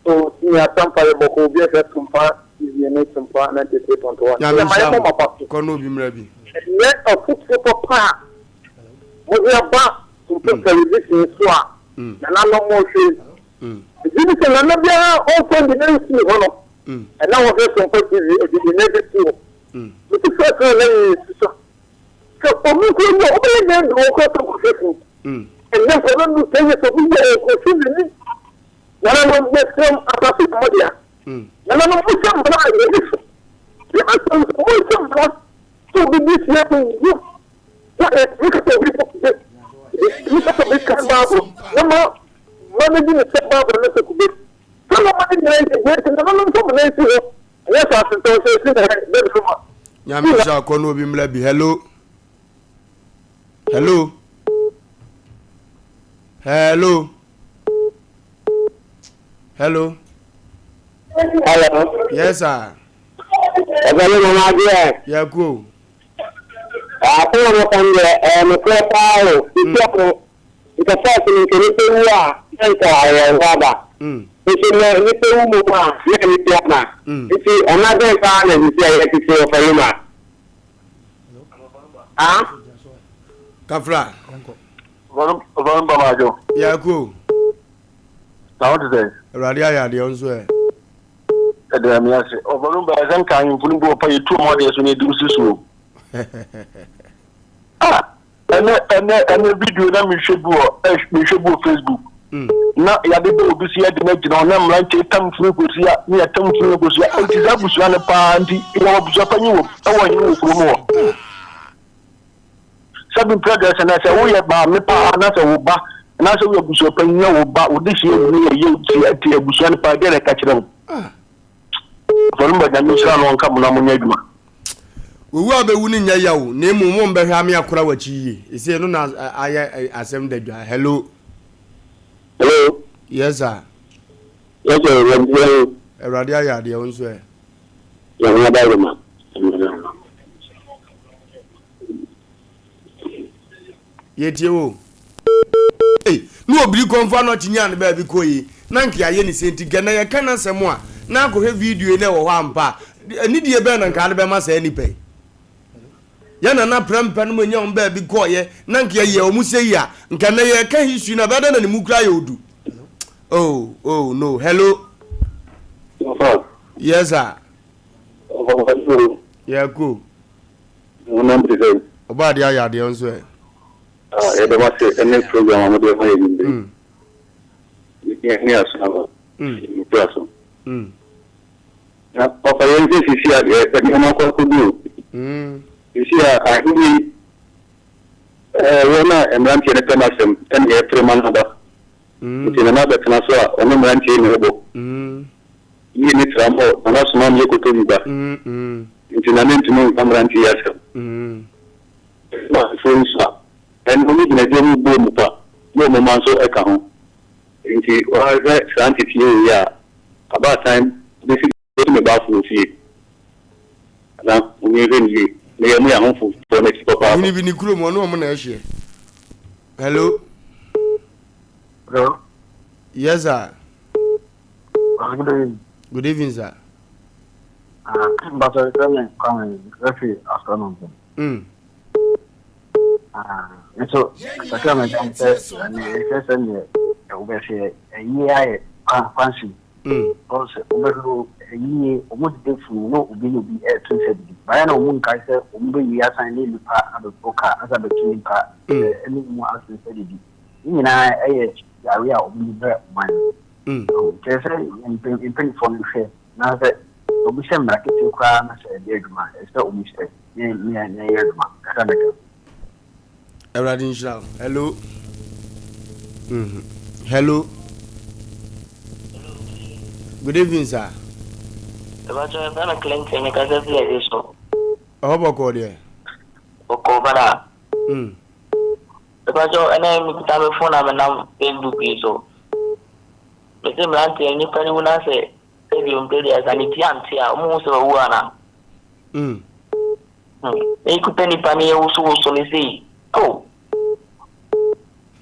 So, you are Sompa Bokobia, Sompa, is the next Sompa 93.1. Yaminsha, Kono Bimrabi. Let a football park. What we are back to put television in Swa. And I'm not more sure. This is another open the next one. And now we're going to put the next two. This is first so for me, we know only then the work of the and then for them to say that we are considering when I want to make some apathy media. And I don't put some blood in this. There are some blood to be this year to you. Look at the look at the big carbon. No more managing the step out of the bit. Some of the great and I'm not going to say, yes, I have to say that. Yamisha Kono Bimrabi. Hello. Hello. Hello. Hello. Hello. Yes, sir. Hello, Mama. Yeah, cool. I don't know I'm a profile. It's a person in the it's another time and it's a Wofa Lumba. Kafra. Yeah, cool. Now what is it? Radio ya de onso e. ɛdɛ mi ase Wofa Lumba ɛsɛn kan mfunu bo pa yetu mo de so ne dum siso ɛnɛ video na mi hwɛ Facebook na ya de bo bi sia de na gina na mlanche tam funu ko sia ni ya tam funu ko sia anti za busua ne pa anti ina busua pa nyiwo ɛwɔ nyiwo ko mo sabi progress na se wo ye ba me pa na se wo ba na se wo busua pa nyiwo wo ba wo de sie ni ye ti ati busua ne pa de na ka kire mo Wofa Lumba nya mi sira no nka mo na mo nya adwuma Owu abewu ni nya yawo na emu mo mbehwe ame akora wachi yi ese no na aye asem dadwa hello yes sir Yes, sir. Eradia ya de onso e Ya na ba ma. Yetie wo no obiri konfa no tinya ne ba bi koyi na nkia ye ni senti gana ye kana semo a na akohwe video ne wo ho ampa ani die be na nka de be ma sa ni pe ya na prampa no nya on ba bi koye na nkia ye o musei a nka na ye ka history na ba da na ni mukra ye odu oh no hello yes sir yeah cool Oba dia ya de onso e The was a next program. I'm going to be asoma. Person. Now, of a young is here, but you know what to do. You see, I really, when I am ranching a tenasum, 10 years, 3 months. It's in another tenasua, and I'm ranching in a book. You need to ramble, and that's non you could tell me that. It's in an intimate, I'm ranching yourself. And we need to do boom, no man so a count. Into Santi, about time, this is about to see. Now, we really, they are near home for next papa. We need to no man. Hello? Hello? Yes, sir. Good evening, sir. But I coming, referee afternoon. So, I come and say, and it's a year fancy. Also, a year, what different no will be a 270. But I know one guy said, we are signing the part of the poker as a beginning part, any more as the study. In I area of the mine. Just in print for the share. Now that we send back to crime as a dead man, it's not mistake. Near Everything shall. Hello. Hello. Good evening, sir. I'm a client and a cassette. So, how about call there? Okobara. The Bajo and I will have a phone. I'm a now in so. The same auntie and you can even say, if you play as an Itiantia, almost a one. They could penny penny also solicit. Oh.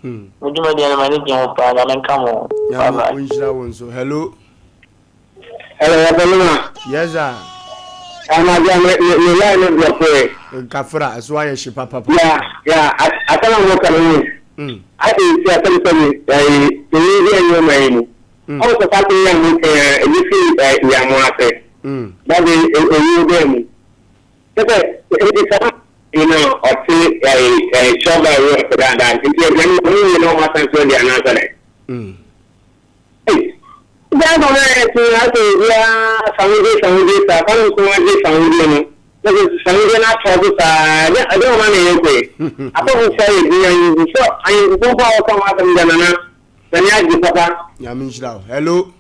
Would you manage your father and come on? Hello. Hello, yes, sir. I'm a line of your prayer. Kafra, as why she papa. Yeah, I can't work alone. I think something your name. Also, something you feel young one. That is a new game. You know, or say a shop by work for that. If you know what I'm saying, the answer. Hey, that's all right. I say, I don't want to I don't say, so I don't come out of the Papa. Hello.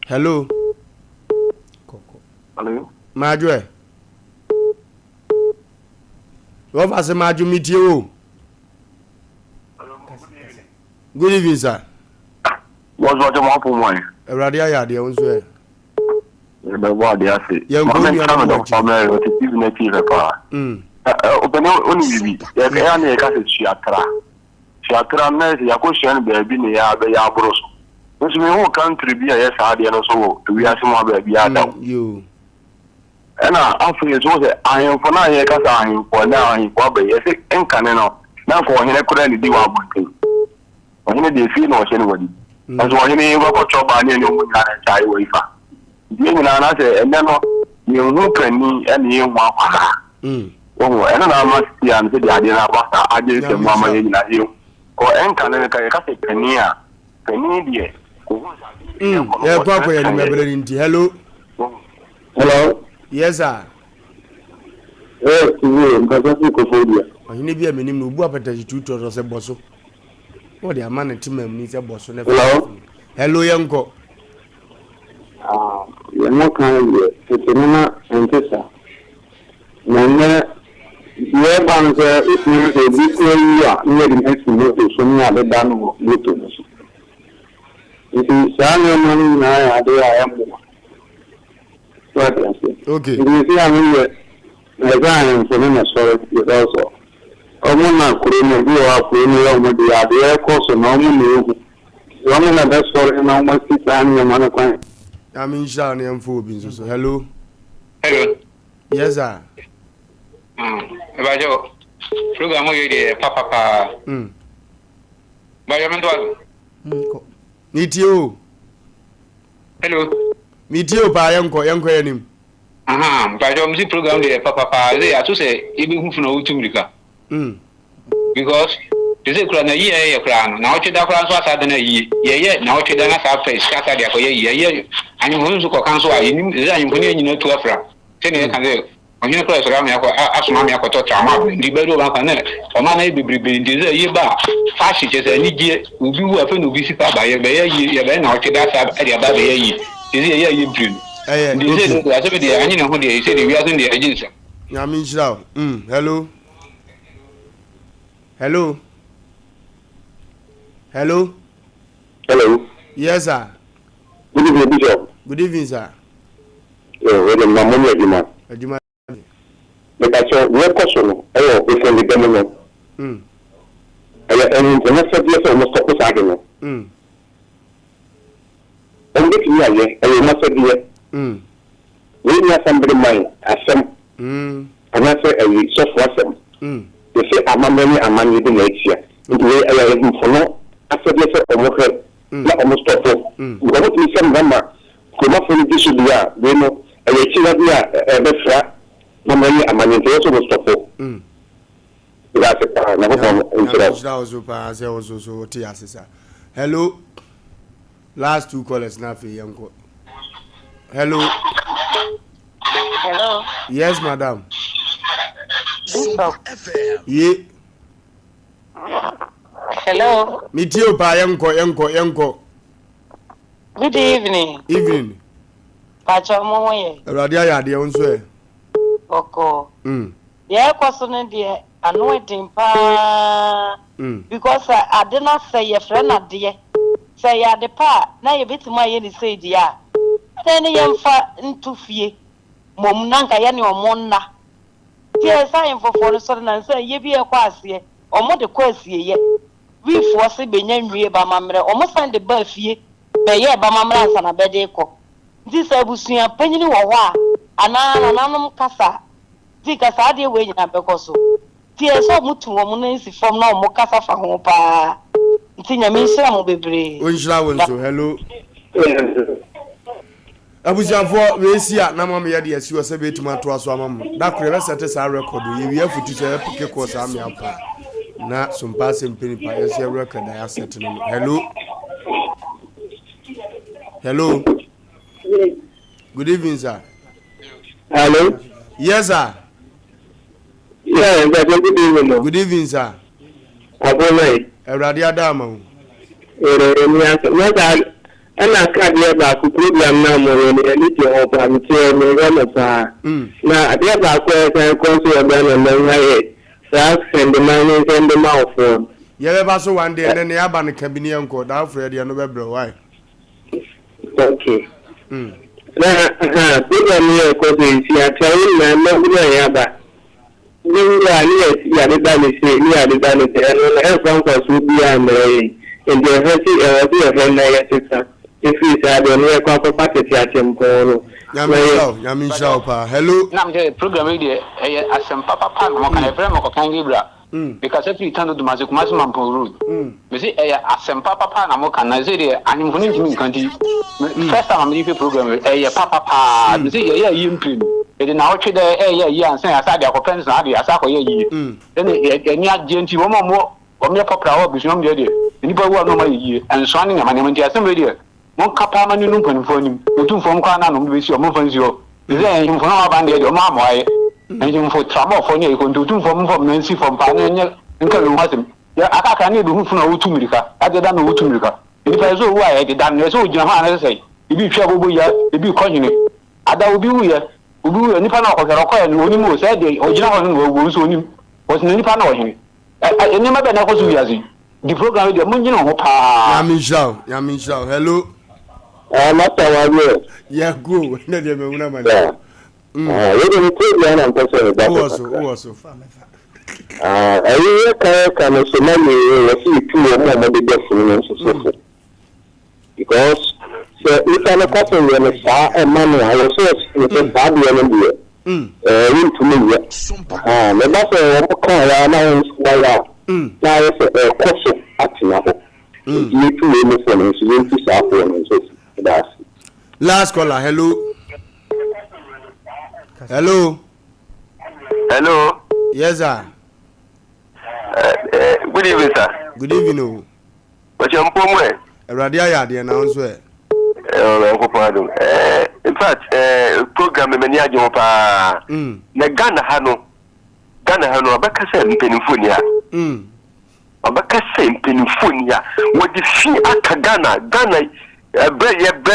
Hello. Hello. Madre. What was the Maju meet you? Good evening, sir. What's what you want for one? A radia, the own swear. The body, I say. Young woman, you're not family, what is even a TV. Open only the only case Shiatra. Shiatra, Yakushan, baby, near the Yabros. Which may all country be a yes, I didn't so. We are some baby, you. And after it was I am for now, because I am for now, in Bobby, yes, and Canano. Now for him, I couldn't do one thing. When he did feel no anybody. As one in a job, I knew I na na say and no you no penny any one kwara oh and na ma see am say dia na pasta aje se mama ye na you ko en kan ne ka say penny a penny die yeah kwa ya ni mebere nti hello yes sir because ko fodia ohine bia menim no obu apataji tuto to se boso what the man timam ni se boso na hello yanko yamo kan ye tetenana entesa nana ye banza ni de bikoya ni de next moto so ni ade danu moto so iti sana mani na ade ya mo okay ni si ami ye na gan so na so ye also omo na kuro mo bi wa kuro ni o mo de ade ko so na mo ni o mo na da so na mo si tan ni mo na kwan I'm in Shan and Phobin. So, hello. Hello. Yes, sir. About your program, Papa. By your mentor. Meet you. Hello. Meet you by Uncle Him. By your music program, Papa, they are to say, even who know to Mika. Because this is a year, crown. Now, to the France was at a year, now to the Nasa face, Saturday for a year. And you want to cancel, I'm putting you to a fra. Ten years can on your place around ask Mamma to Tama, the bedroom of an or man be bringing this year bar. Fascists and Niger will be weapon to visit by a year, now to that at the above a year. Is a year you bring. I know who they said we are in the agency. Yamin Shao. Hello. Hello. Hello. Hello. Yes, sir. Good evening, Bishop. Good evening, sir. Well, I'm not Edima. But I saw no question. Oh, it's in the government. And the next year, almost stop the argument. Only here, I will not say here. We have somebody mind, Asem. And I say, a soft Asem. They say, I'm a man with the next year. Into the way I am for no, after this, almost stop. We want to some number. Come up with this, we are, we know, and we see that we are a better. No money, I'm an interest of stop. That's a never hello. Last two callers now for young. Hello. Hello. Yes, madam. Sompa Yeah. Hello. Meet you by Yanko. Good evening. Evening. Pacha Moye. Radia, dear, on swear. Oko. The question, dear, anointing pa. Because I did not say your friend, dear. Say ya the pa. Now you bit my any say, dear. Then you fat into fear. Mom Nanka Yani or Monna. Yes, I am for the sudden and say, ye be a quasi, or more the quasi yet. We force be named by Mamma, almost find the birth ye. But yeah, by Mamma and a bed echo. This I will see a penny or wa. Ananum Casa. Take us out the way in a becoso. Tears of Mutu woman is from no Mocasa for Hopa. Tina Misa will be brave. Hello. I was for we see at Namam Yadi as you were said to my Twaswam. That could have set us our record. We have to say a pick course. I'm your pa. Not some passing penny by your record. I said to them. Hello. Good evening, sir. Hello. Yes, sir. Yeah, good evening. Good evening, sir. Radia Dama. And I can't hear about the program now more than anything of I'm saying, now, I hear about where I come to a man and then I send the money and the mouth for. Yeah, but so one day, and then the Aban cabinet uncle, that Freddy and November. Why? Okay. Now, program here, because I tell you, I'm not going to have that. You are the damage, you are the damage, and everyone will be in the university, if we say, I don't know, a packet at him. Yamin Shaupa. Hello. Now, the program, Asem Papa, Mokana, Candy Bra, because if you turn to Mazi Kumasi Mampo Road, you see, Asem Papa Namoka, I say, I'm going to country. First time I'm leaving program, Papa, you see, you print. It is now trade and say, I said, the offense, I saw ye. Then any gentle woman more, or mere popular, because the idea. People who are no money and swinging a monument, some radio. One kappa man, you know, for him, you two from Kana, which your movement zero. Is there him from our band, your mamma, and him for trouble for you, going to do from Nancy from Pioneer and Kalumasim. Yeah, I can't do from Utumika, other than Utumika. If I saw why I did that, so Jahan say, if you travel, if you continue, I will be here. Ubu ni pana ko kero ko ni oni mo se de ojina ho wo so ni was ni pana o hin eni ma be na ko su yazi the program de mo nyina ho pa ya min shao hello mata wa ye yeah go na de me una man we de ko ya na ko se ba wo so ayi ka no so na ni we si tu o mo de de fun ni so because if I'm a couple when it's money, I was so bad when we to me. The master call now is a question at now. You two women, you to suffer and last caller, hello. Yes, sir. Good evening, sir. Good evening. What's your problem? Radia, the announcer. In fact, program many ajopa na Ghana hano abaka se mpenifonia abaka se mpenifonia wodi fi aka Ghana bre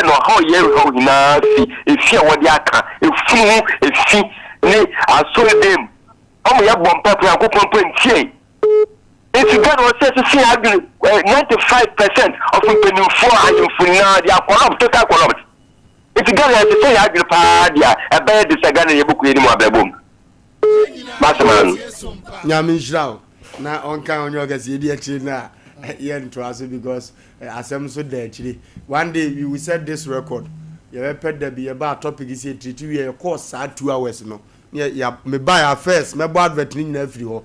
no how ye ho na fi efi wodi aka efi ni aso dem omo ya bompa pe akopompo ntie. If you got to see 95% of the for they are corrupt, total corrupt. If you got to say a bad disagree, you book anymore, boom. Masterman. Yamishrao. Now, on count on your guess, idiot, now, yen to us because Asem so dead. One day we will set this record. You have pet there be about topic is a treat you, of course, 2 hours. No, yeah, me buy our first, my bad vetting everywhere.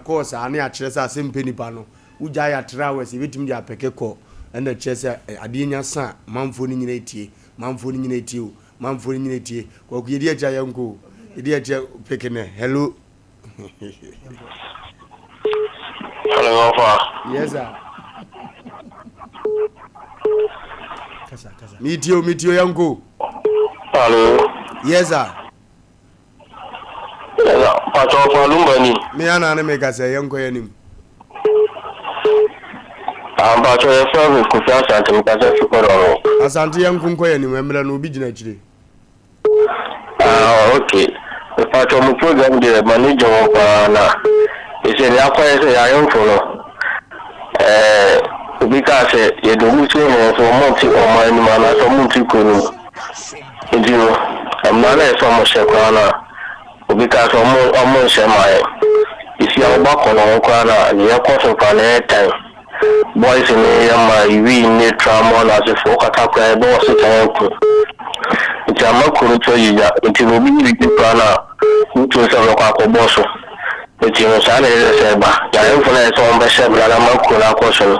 Course, I near chess Asem Mpe Nipa no. Ujaya trawes, if it me a pekeko, and the chess Adinia San, Mamfoni in 80, Mamfoni in 80, Mamfoni in 80, Kokia Jayango, idiot Pekene. Hello. Hello, Wofa. Yes, sir. Meet you, Yango. Hello. Yes, sir. Wofa Lumba ni. Me ana make us a young coyanim. But your service could pass at the Pacific. Asante young coyanim, Emra no be actually. Okay. The part of the program, the manager of is in the acquire a young follow. Because you do for multi or my man, or multi kunu. I'm not a summer shakana. Because almost my if you are back on Okana and you are caught up on air time. Boys in my we need trauma as a folk attack by boss. It's a macro to you until we be the planner who to some local boss. It's your son is a I influence on the ship and a macro question.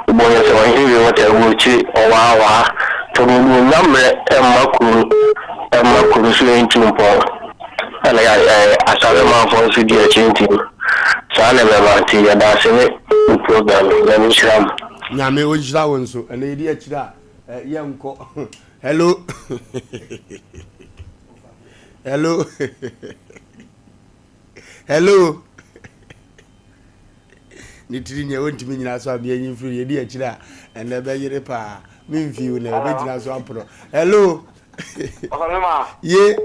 The boy is on here what a witchy or wow to number and macro swing to and I saw the man for the change team. So I never want to hear that program. Let me show you. Yame Ojra Wonso, and lady Chida, young co. Hello. Hello. Hello. Nitrinia went to me as I be in free, dear Chida, and the Baggy Pa, mean few, and the original swamp. Hello. Yeah.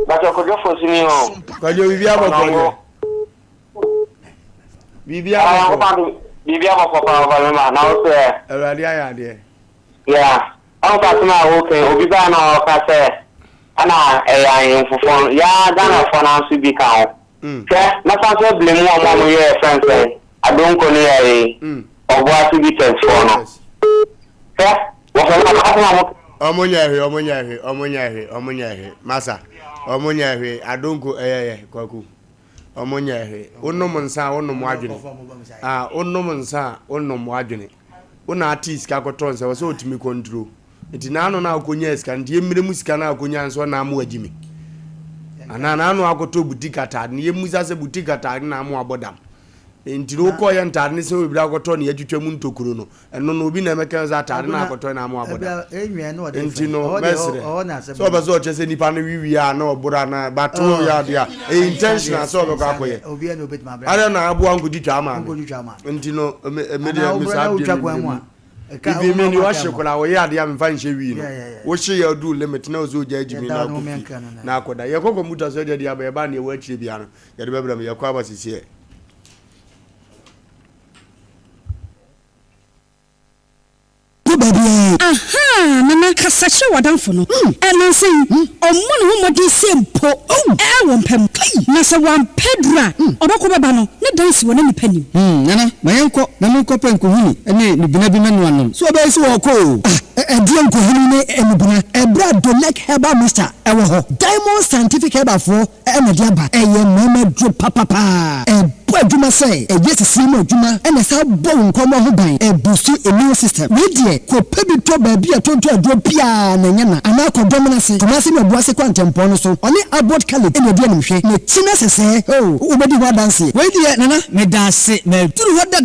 But I could go for me home. Could you be able to Bibia for power now, sir. Already, I dear. Yeah. I'm passing out, okay. Obiba no Cassa. And I am for phone. Yeah, Dana for now to be count. Not blame one more year, friends. I don't go near or what to be test for no. Sir, what Omunyahe, Massa. Omunyahe, I don't go kwaku. omonya he onom nsa onom adwene onom nsa onom adwene una artist ka koton se so otimi control enti na no na akonya sika ndi emire musika na akonya nso na amu agimi ana na no akoto boutique atade ne yemusa se boutique atade na amu abodam enti ro ko ye ntade ne se obi akoto ne yatwitwa mu ntokuro no eno no obi na emeka za atade na akoto na amu abodam enti no mesre so obazo o chese nipa no wiwi a na obura na bato ya dia intentional so obeko akoye obi na obet ma bra ara na abu angu ditwa ama enti no media misabia Ibi meni wa shekula wo ya dia mfa nhye wi no wo hye ya du limit na ozo ja ajimi na ko na akoda ye kokko muta so dia ba ye ba na ye wa chire bia no ye de bebra me ye kwa ba sisi aha nana kasache wadanfo no enansen ommo no homodi sempo e wompem na se wampedra obako beba no ne dance wona ni panim nana mayenko na monko penko huni ene ni bina bi manu anom so oba esi wo ko die nko huni ne enubuna ebra dolek herbal mixture ewo ho diamond scientific herbal fo ene dia ba eye mama dro papapa adwuma say ejesi simo adwuma ene sa bo nkomo ho ban ebusu immune system we die ko pebi to ba bia tonto adwo pia na nyana ana ko domina se komase me boase kwantempo no so oni abot kale ene dia nimhwe na china sese ubedi wa dance we die nana me dance me turu ho da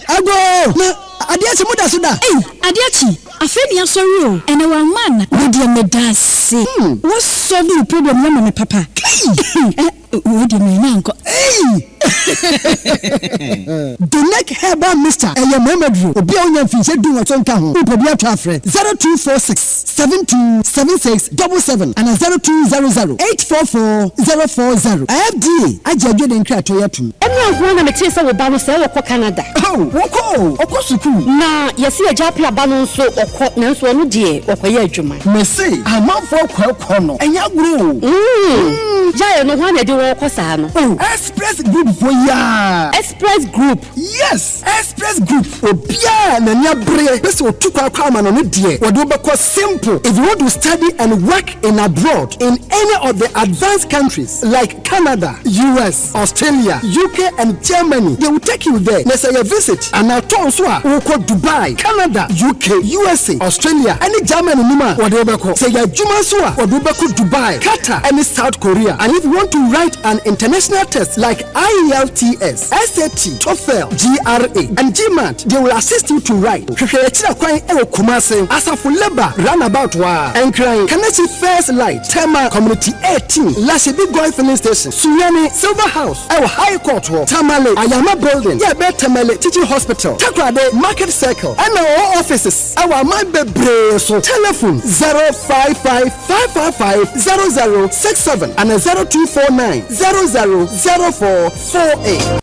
ago na adiachi muda suda adiachi afeni asori o ene wa man we die me dance what solve the problem na me papa we dey me nanko the neck herbal mixture eye memedro obi onya finse du won tonka ho obi atwa frɛ 0246727677 and 0200844040 FD ajeje den krato yatum enu ahua na meti se wo ba no se wo kɔ Canada woko suku na yesi eja pla ba no nso okɔ na nso no de okɔye adwuma mesi amanfo kwakɔ no enya guru ja no ho na de wo kɔ saa no Express Group for ya. Express Group. Yes, Express Group. Obia na nya bre. Bese otukwa kwa ma no die. Odo be ko simple. If you want to study and work in abroad in any of the advanced countries like Canada, US, Australia, UK and Germany, they will take you there. Let's say you visit and now turn so we ko Dubai, Canada, UK, USA, Australia, and Germany nima. Odo be ko say ya juma so odo be ko Dubai, Qatar and South Korea. And if you want to write an international test like IELTS, SAT, TOEFL, GRA, and GMAT, they will assist you to write. Asafo Lumba roundabout wa Enkran, Kanachi First Light, Tema Community 18, Lashibi Goy Filling Station, Suyani Silver House, High Court, Tamale, Ayama Building, Yabe Tamale Teaching Hospital, Takrade Market Circle, and our offices. Our Mambe Breso telephone 055550067 and 0249 000448.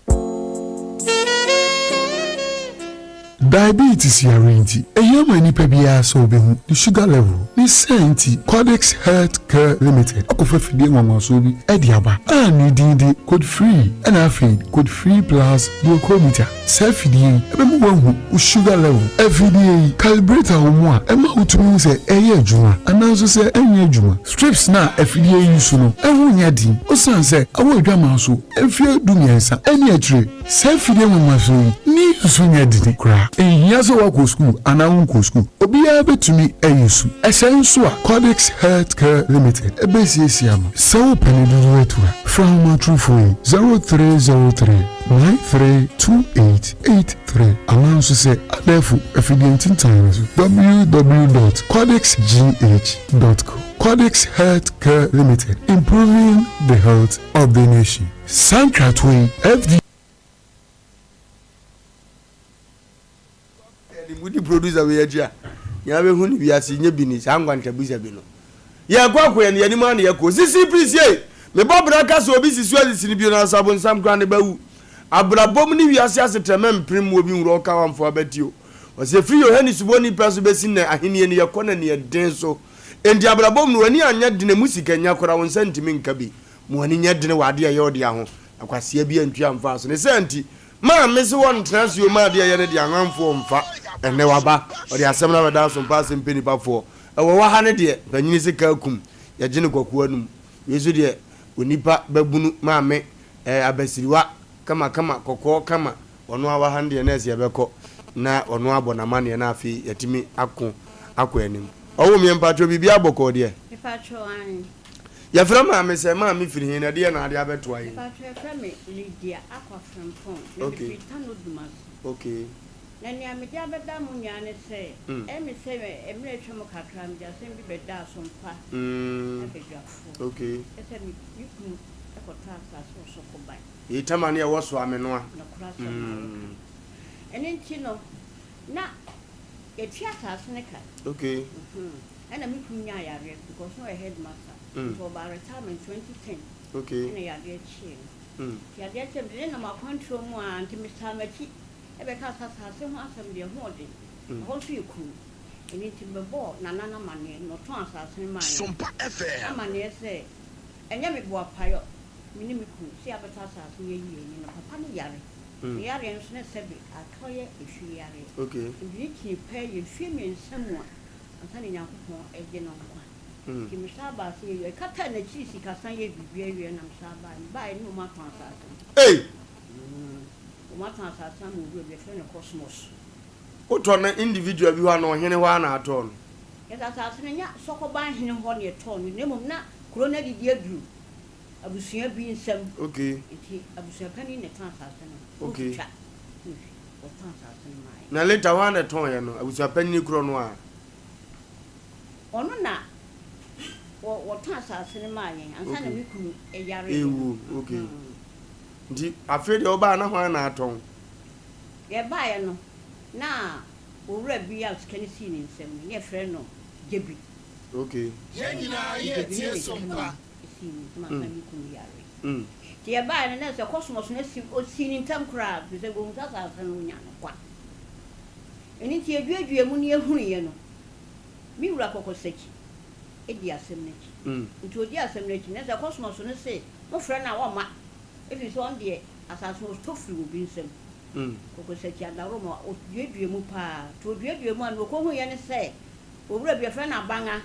Diabetes yarinti eyama nipa bia so obehu the sugar level ni senti Codex Health Care Limited akofafidie nwanwaso bi ediaba ani dindi code free and afi code free plus glucometer selfidie ebemu wahu sugar level everyday calibrator homo a ema utumi se eye adwuma ananso se enye adwuma strips na afidie yusu no ehu nya din osanse awo adwama so efie dumiensa eni atire selfidie nwanwaso ni yusu nya din kra ehia so wako school anawunko school obiya betumi eyisu esenso a Codex Health Care Limited ebesiesi am so penedu wetua from Trufoi 0303 932883 announce say adefu efidentin time www.codexgh.co. Codex Health Care Limited, improving the health of the nation. Celebratory FD Mudi producer we ya ya be huni biasi nye bini sangwa ntabuza bino ya kwa ya ni man ya ko sisi please ye me babra ka so obi sisu azisi bi na sabon sam kra ne bawu abrabom ni wiase asetrema mprim obi nwro ka wamfo abatio o se free yo hani suboni peso besi na ahenie ne yakona ne den so endi abrabom no ani anya de na musika nya kora won sentimi nka bi mo ani nya de ne wade ya odi aho akwase bi antu amfa so ne senti ma mesi won transio ma de ya ne de anwanfo mfa ene waba odi asem na beda Sompa Asem Mpe Nipa fo ewo wa ha ne de banyini sika kum ya gine kwakuwa num yesu de onipa babunu maame abasiriwa kama kokko kama ono awa hande na ese beko na ono abonama ne na afi yatimi akọ anim owo mi mpacho bibia boko de mpacho an ya fra maame se maame firi hin na de na ade abeto ayi mpacho fra me Lydia akwa from phone okay okay nani amedi abeda mu nyane se emi se emre twem kakra mja se bi beda Sompa okay ese mi yiku ekota aso so ko bai yitamane e woso amenoa na kurasa eni ntino na etiata asneka okay ana mi kunya yare because no a headmaster for by retirement 2010 okay ina yare chi yare chi na ma control mu anti Mr. Machi ebe ka sasa se ho asem de ho de ho so yiku eni timbebo na mane no to asase man Sompa FM amane se enya me bo apayo mini me ku si abeta asase ye yi no papa ni yare yare nso na sebi akoye ehwi yare okay bi ki pe ye hwi me nsemu ansane nyankopon eje no kwa ki misaba se ye kata na chi si kasan ye bibia wie na misaba ba ni mo maton asase mo maton asase mo bi be fe ne cosmos o to na individual bi ho na ohene ho na ato no yesa asase nya sokoban hene ho ne to no nemom na corona didi aduru abusua bi nsem okay enti abusua pani ne tan asase no okay o tan asase no mai na later one na ton ye no abusua pani ni kro no a ono na wo tan asase no mai ansa na mi kunu e yare ewu okay ndi afede oba na ho na aton ye ba ye no na owura bi a skani si ni nsem ne frɛ no jebi okay yanyina ye tie Sompa ma mi kunu yare tie ba ye na se cosmos na si o si ni ntam kra bi se go nta sa no nya no kwa eni tie duadua mu ne ehunu ye no mi wura kokoseki edi asem neki nti odi asem neki na se cosmos no se mo frɛ na wo ma efi so on de asaso to free obi nsem kokoseki adaro mo o duadua mu pa to duadua mu an ko hu ye ne se owura bi frɛ na banga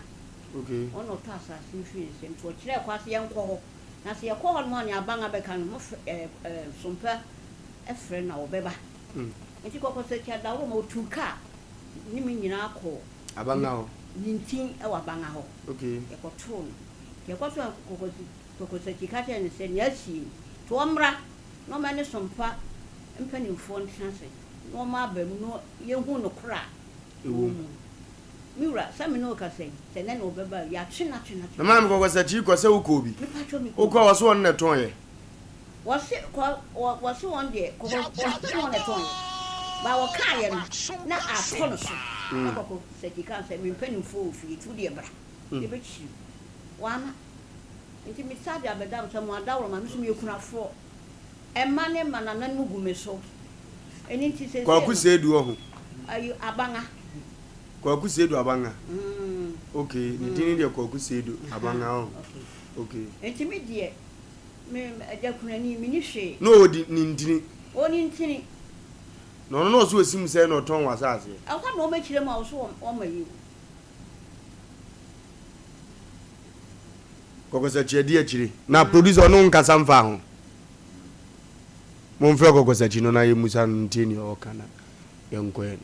okay ono to asase mfi nsem to kire kwa se yenko ho na se yekɔ ho no ne abanga beka no mo Sompa efrɛ na obeba enti kokoseki adaro mo tuka ni mi nyina akɔ abanga ho nintin e wa banga ho okay yekoto kokoseki ka te ne se ne asi to omra no ma ne Sompa mpanimfo ntanse no ma ba mu no yehu no kra miura sami no ka se ne no beba ya twena na ma me kokoseki ko se ukobi ukọ waso on ne ton ye wasi on de kokoseki on ne ton ba wo ka ye no na ato no so kokoseki ka se me mpanimfo ofi tu de bra de be chi wana nti mi sabi abedam so mo adawro ma mi ekunafo emane manana no gumeso eni nti se kwa kusedu ho ayu abanga kwa kusedu abanga okay ni dini de kwa kusedu abanga ho okay enti mi de me ajakunani mi ni hwe no odi ni ntini oni ntini no so esim se no ton wasase akwa no ma kire ma so o ma yi kokoseki edi akire na producer no nkasa mfa ho mo mfra kokoseki no na ye musa ntini o kana yenko ye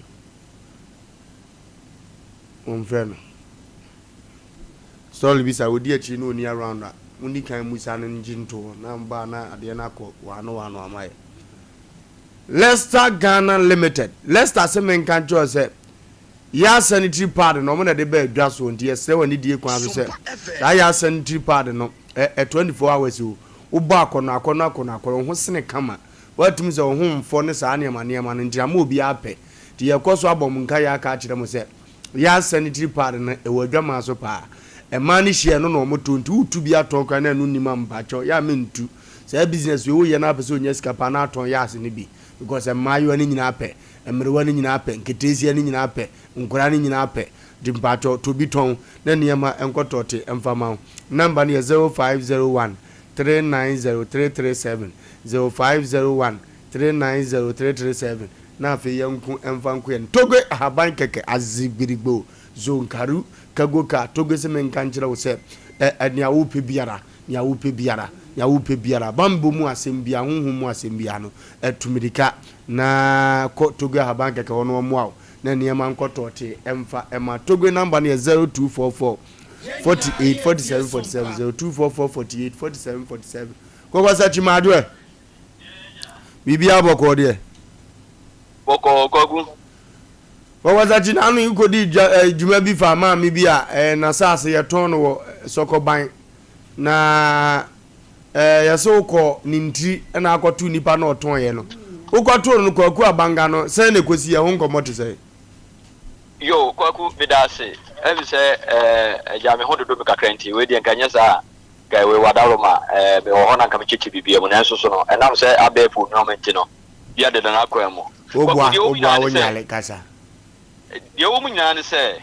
mo mfra no story bisa odi akire no ni around uni kan musa no njinto na mba na ade na ko wano amaye Leicester Ghana Limited Leicester semen kan cho se ya sanitary pad no mo na de ba adwa so ntie se woni die kwan so se ya sanitary pad no 24 hours wo ba akono ho sene kama watum se ho mfo ne sa ne ma no ntia ma obi apɛ ti ye koso abom nka ya ka kire mo se ya sanitary pad no e wadwa ma so pa e ma ne hie no no mo tontu utu bi aton kan na no nima mbacho ya mentu se business we wo ye na apɛ onya sika pa na aton ya ase ne bi because e ma yo ne nyina apɛ emrewa ni nyina apɛ nketezia ni nyina apɛ nkora ni nyina apɛ dimpacho to bi ton na niema enkotote emfama number ni 0501 390337 0501 390337 na afi yanku emfanku en togo haban keke azibirigbo zonkaru kagoka togo se menkanchira wo se ania wo pe biara ya wupe biara bambo mu asem bia honhom mu asem bia no etumirika na ko Togo haban keke wono mo na niema nkotote emfa ema Togo number ne 0244 48 47 47 0244 48 47 47 ko kwasa chimadwe bibia boko de boko kogu ko kwasa chinanu ikodi juma bi fa ma mi bia na sase ye ton wo sokoban na yaso ko ninti na akotu nipa na oton ye no ukoto no kwaku abanga no se na kosi ye ho nkomote se yo kwaku bidase ebi se jame ho dodo ka krenti we de nkanya sa ka we wadaloma be ho na kam chichi bibia mu na so so no enam se abefu no menti no bia de na akwemo ogwa wonyale kasa de wo mu nyana ne se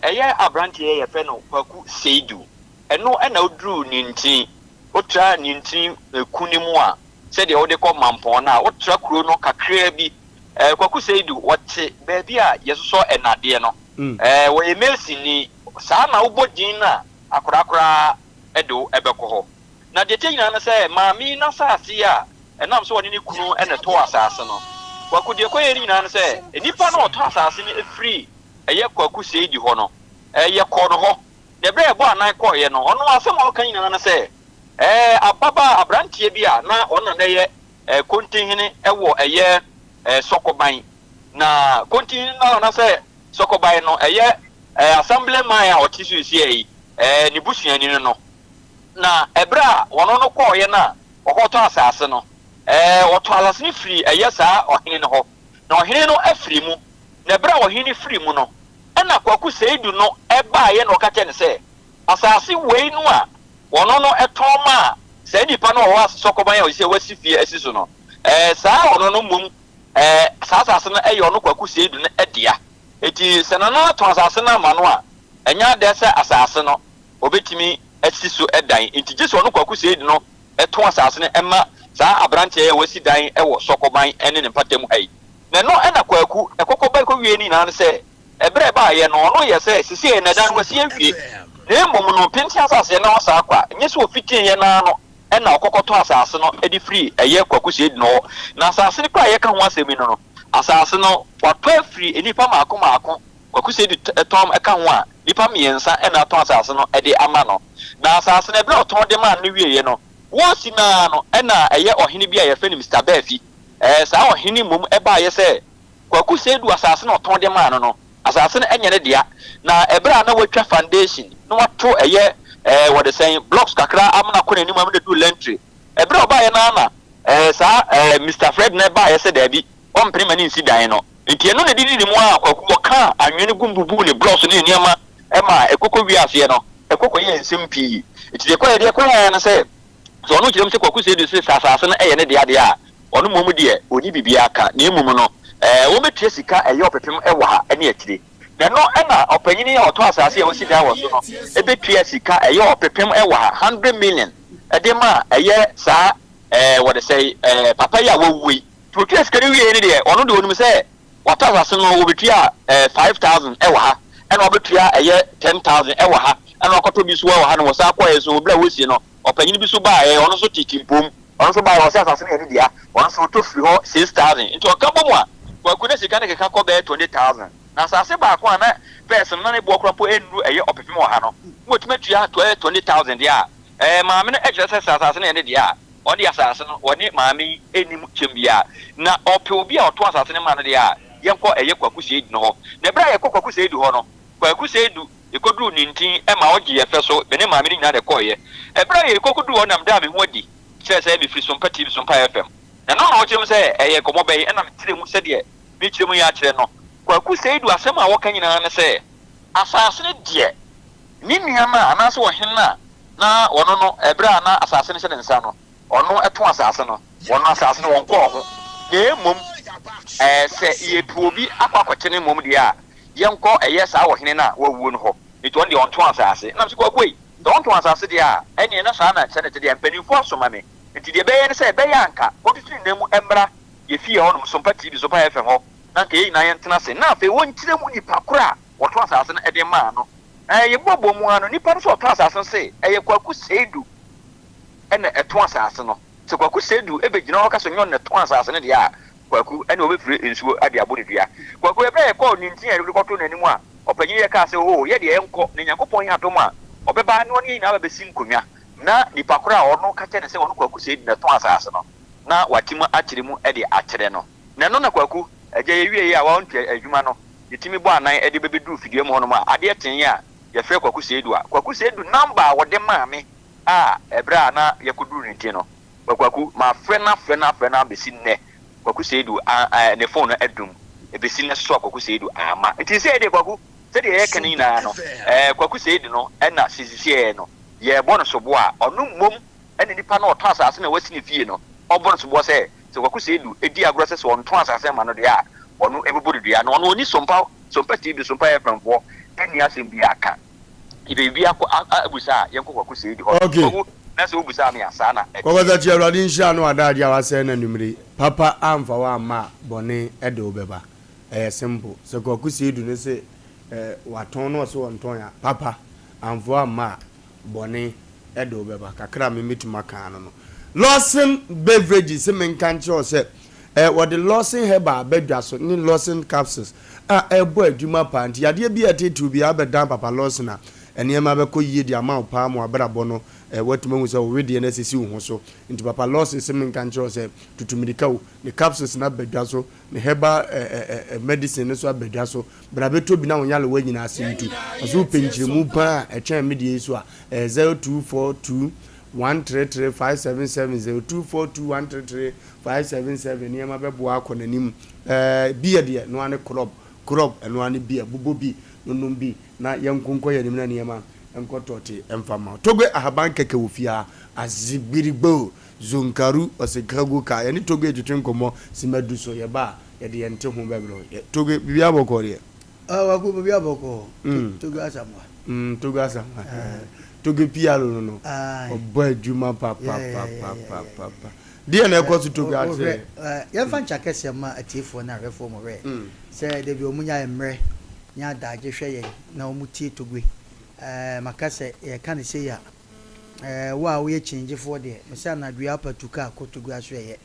eye abrantie ye fe no kwaku seidu eno na odru ninti otra ninti kunimu a se de wo de ko mampon na otra kuro no kakra bi kwaku seidu wote baabi a yesoso enade no wo emelsi ni saa na ubodin na akora edo ebekọ ho na de tenyina na se maami na saase a enam so woni ni kunu ene to asase no kwaku de koyeri na se enipa na oto asase ni free eye kwaku seidi ho no eye ko no ho de bre ebo anan ko ye no ono asem o kan nyina na se ababa abrantie bia na ona na ye kontinhene ewo eye sokoban na kontinhene na se sokoban no eye assemblyman a otisu sie ni busuani no na ebra wono no ko ye na okoto asase no oto alasni free eye saa ohene no ho na ohene no afiri mu na ebra ohene free mu no na kwaku seidu no eba ye no ka kye ne se asase wei no a wono no etoma se nipa no ho asokoban a o se wasifie asiso no saa wono no mum saa asase no eye ono kwaku seidu no edia eti senana to asase na ma no a enya de se asase no obetimi asiso edan enti jesu ono kwaku seidu no eto asase no ema saa abrante ye wasi dan ewo sokoban ene ne patem hai na no ena kwaku ekokoba ko wie ni na se ebre ba ye no no ye se sisi na dan wasi enwie na mom no penti asase na wasa akwa nyese ofitin ye na no ena okokoto asase no edi free eye kwaku seidu no na asase ne kwa ye ka ho asemi no asase no wato free enipa maako kwaku seidu etom eka ho a nipa miensa ena ato asase no edi ama no na asase ne bre oton de ma no wie ye no wosi na no ena eye ohene bia ye fe ni Mr. Bafi saa ohene mum eba ye se kwaku seidu asase no oton de ma no asase no enye ne dia na ebra na watwa foundation no wato eye what they saying blocks kakra amna ko ni mu do lentry ebra oba ye na saa Mr. Fred na eba ye se da bi on prima ni nsi dan no nti eno na didi ni mu a kwaku ka anwene gumbubu ni blocks ni niama ema ekoko wiase no ekoko ye nsimpi nti de kwa na se so no kirem se kwaku seidu se asase no eye ne dia dia ono mom de oni bibia aka na emum no wo metie sika eye opepem ewa ha ene akire na no ena opanyini ya oto asase ya wasi dan wo so no ebetua sika eye opepem ewa ha 100 million edema eye saa what they say papa ya wowui to tua sika wie ne de ono de onum se wata asase no wo betua 5000 ewa ha ena obetua eye 10000 ewa ha ena okoto bi so ewa ha no wo sa kwa yeso obla wosi no opanyini bi so ba ono so titimpom ono so ba wo se asase ne dia ono so to free ho 6000 into okabo mu a kwaku ne sika ne keka ko be 20000 na asase ba ko na person na ne bo kropo enu eye opepem ha no motumetua 20000 dia maame no exercise asase ne dia odi asase no woni maame enim chembia na ope obi a oto asase ne ma no dia yenko eye kwaku seidu no ho na bra ye kwaku seidu ho no kwaku seidu ekodru nintin ma ogi ye fe so be ne maame ni nyina de koye bra ye kokodru ho nam da me ho adi se bi free Sompa TV Sompa FM na no o chem se eye komo be e na tire mu se de bi tire mu ya kire no kwaku seidu asem a woka nyina na se asase ne de ni niama anaso wo henna na wono no ebra na asase ne se ne nsa no ono eto asase no wono asase no won ko ho na emom se ye tuobi akwakwete ne mom de a yenko eye saa wo hene na wawu no ho eto on de on to asase na so kwaku yi don to asase de a ene na saa na senate de mpanimfo asoma me nti de beye ne se beye anka otutu nemu embra ye fie ho no Sompa TV Sompa FM ho na ka yi na yentena se na fe won kire mu nipa kora woto asase no ede ma no ye bobo mu ano nipa so to asase se ye kwaku seedu ene eto asase no se kwaku seedu ebegina ho kaso nyon ne to asase ne dia kwaku ene obefire ensuo ade abode dua kwaku ebe ye call ni ntin ye rekoto nanimu a opanyin ye ka se o ye de enko ne Nyankopon ya dom a obeba ne oni na besim konwa na nipa kora ono ka che ne se ono kwaku seedu ne to asase no na watima akiremu ede akire no na no na kwaku eje ye wie ye a wa ontu adwuma no yetimi bo anan ede bebedu fidie mo no ma ade eten ya ye fe kwaku seedu number wode maame ebra na ye kudu nti no kwaku ma fe na besi ne kwaku seedu ne phone no edum ebesi ne so kwaku seedu ama nti se ede kwaku se de ye kan ina no kwaku seedu no na sisisie no ye bo no so bo a onu mmom ene nipa na oto asase na wasi ne fie no obo no so bo se kwaku seedu edi agro se on to asase ma no de a onu ebobodi dua no onu oni Sompa TV Sompa FM fo eni Asem bi aka ibe bi akọ abusa yenko kwaku seedu ho na se obusa me asana ko za chi awrade nhia no adaade awase na numri papa amfa wa ma bone ede obeba simple se kwaku seedu ne se waton no so wonton ya papa amfa wa ma bone ede obeba kakra me mituma kan no Lawson beverages se men kan che o se what the Lawson heba bedwa so ni Lawson capsules ebo adwuma pa nti yade bi atetu bi abedan papa Lawson na enema be ko yie di ama pa mo abrabo no watuma hu se o wedi na sisi hu so nti papa Lawson se men kan che o se tutumidika wo the capsules na bedwa so ne heba medicine so abedwa so brabeto bi na wonyale wanyina asentu aso penchiremu pa echen medie so 0242 133 577 0242 niema bebo akonanim bia de no ane crop eno ane bia bubo bi nonum bi na yankonko yanim na niema enkotote emfama togwe ahaban keke wofia azibirigbo zonkaru osekago ka yani togwe jutun komo simadu so ye ba ye de yente ho bebro togwe bibia boko re wagu bibia boko togwe asamwa togwe asamwa togwe pialo no obo adwuma papa dia na ekosu togwe ase ye fan chakese ma atifo na reform re se de bi omunya emre nya daje hwe na omutie togwe makase ye kan se ya wa wo ye change for de mesa na dua patuka akotogwe aso ye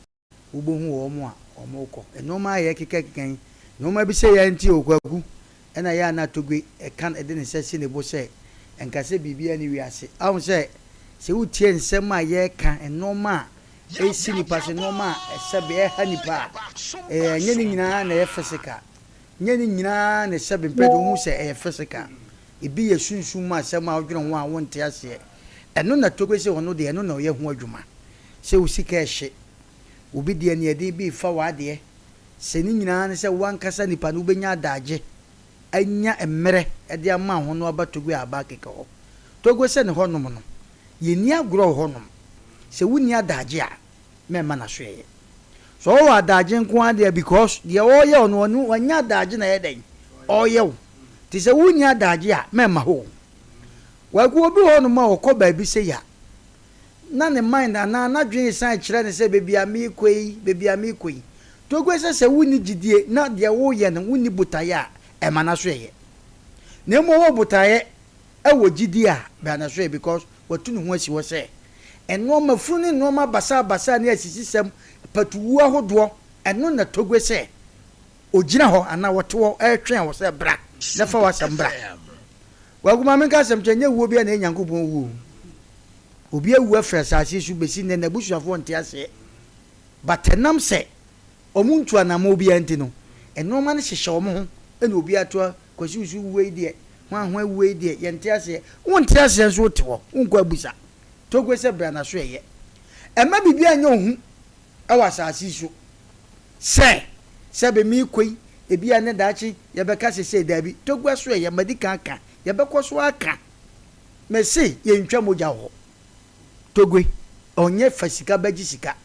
ubohu wo mo a omoko enoma ye kekeken noma bi se ya nti okwagu ena ya na togwe kan ede ne sese ne bo se enkase bibia ni wiase awu se utie nsem a ye kan enoma esi nipa se noma sebe ha nipa nye ni nyina na ye physical nye ni nyina na sebe mpedo hu se physical ibi ye sunsun ma asem a odwene ho a wonte ase eno na togwe se hono de eno na ye ho adwuma se usika ehye obi de ne de bi fa wade se ni nyina na se wankasa nipa no benya adaje anya emere ede ama ho no abatogwe abakeke ho togwe se ne honom no ye ni agro honom se wuni adaje a mema na so ye so wa adaje nko ade because ye oye ono onu wanya adaje na ye den oye ti se wuni adaje a mema ho wagu obi honom a okoba bi se ya na ne mind na dwen san kire ne se bebia mi kwei togwe se wuni gidie na de wo ye ne wuni butaya emana so ye na mo wo butaye ewo gidi a ba na so because watu ne ho asi wo se eno mafuni no ma basa ne asisi sem patuwu ahodo eno na togwe se ogina ho ana woto etwen wo se bra na fa wasam bra waguma men ka sem chenye wo bia na Nyankopon wu obi awu afrasa asisu besi ne na busuafo nte ase batenam se omuntu anama obi anti no eno ma ne hyehye omo ho ena obi ato kwasiusu wei de hwan wei de yente ase wonte ase so tewo unko abusa togwe se bra na so ye ema bibia nya ohu awasa asisu se be mi koi ebia ne daachi ye be ka se dabi togwe so ye madika aka ye be koso aka mesi ye ntwa moja ho togwe onye fasika baji sika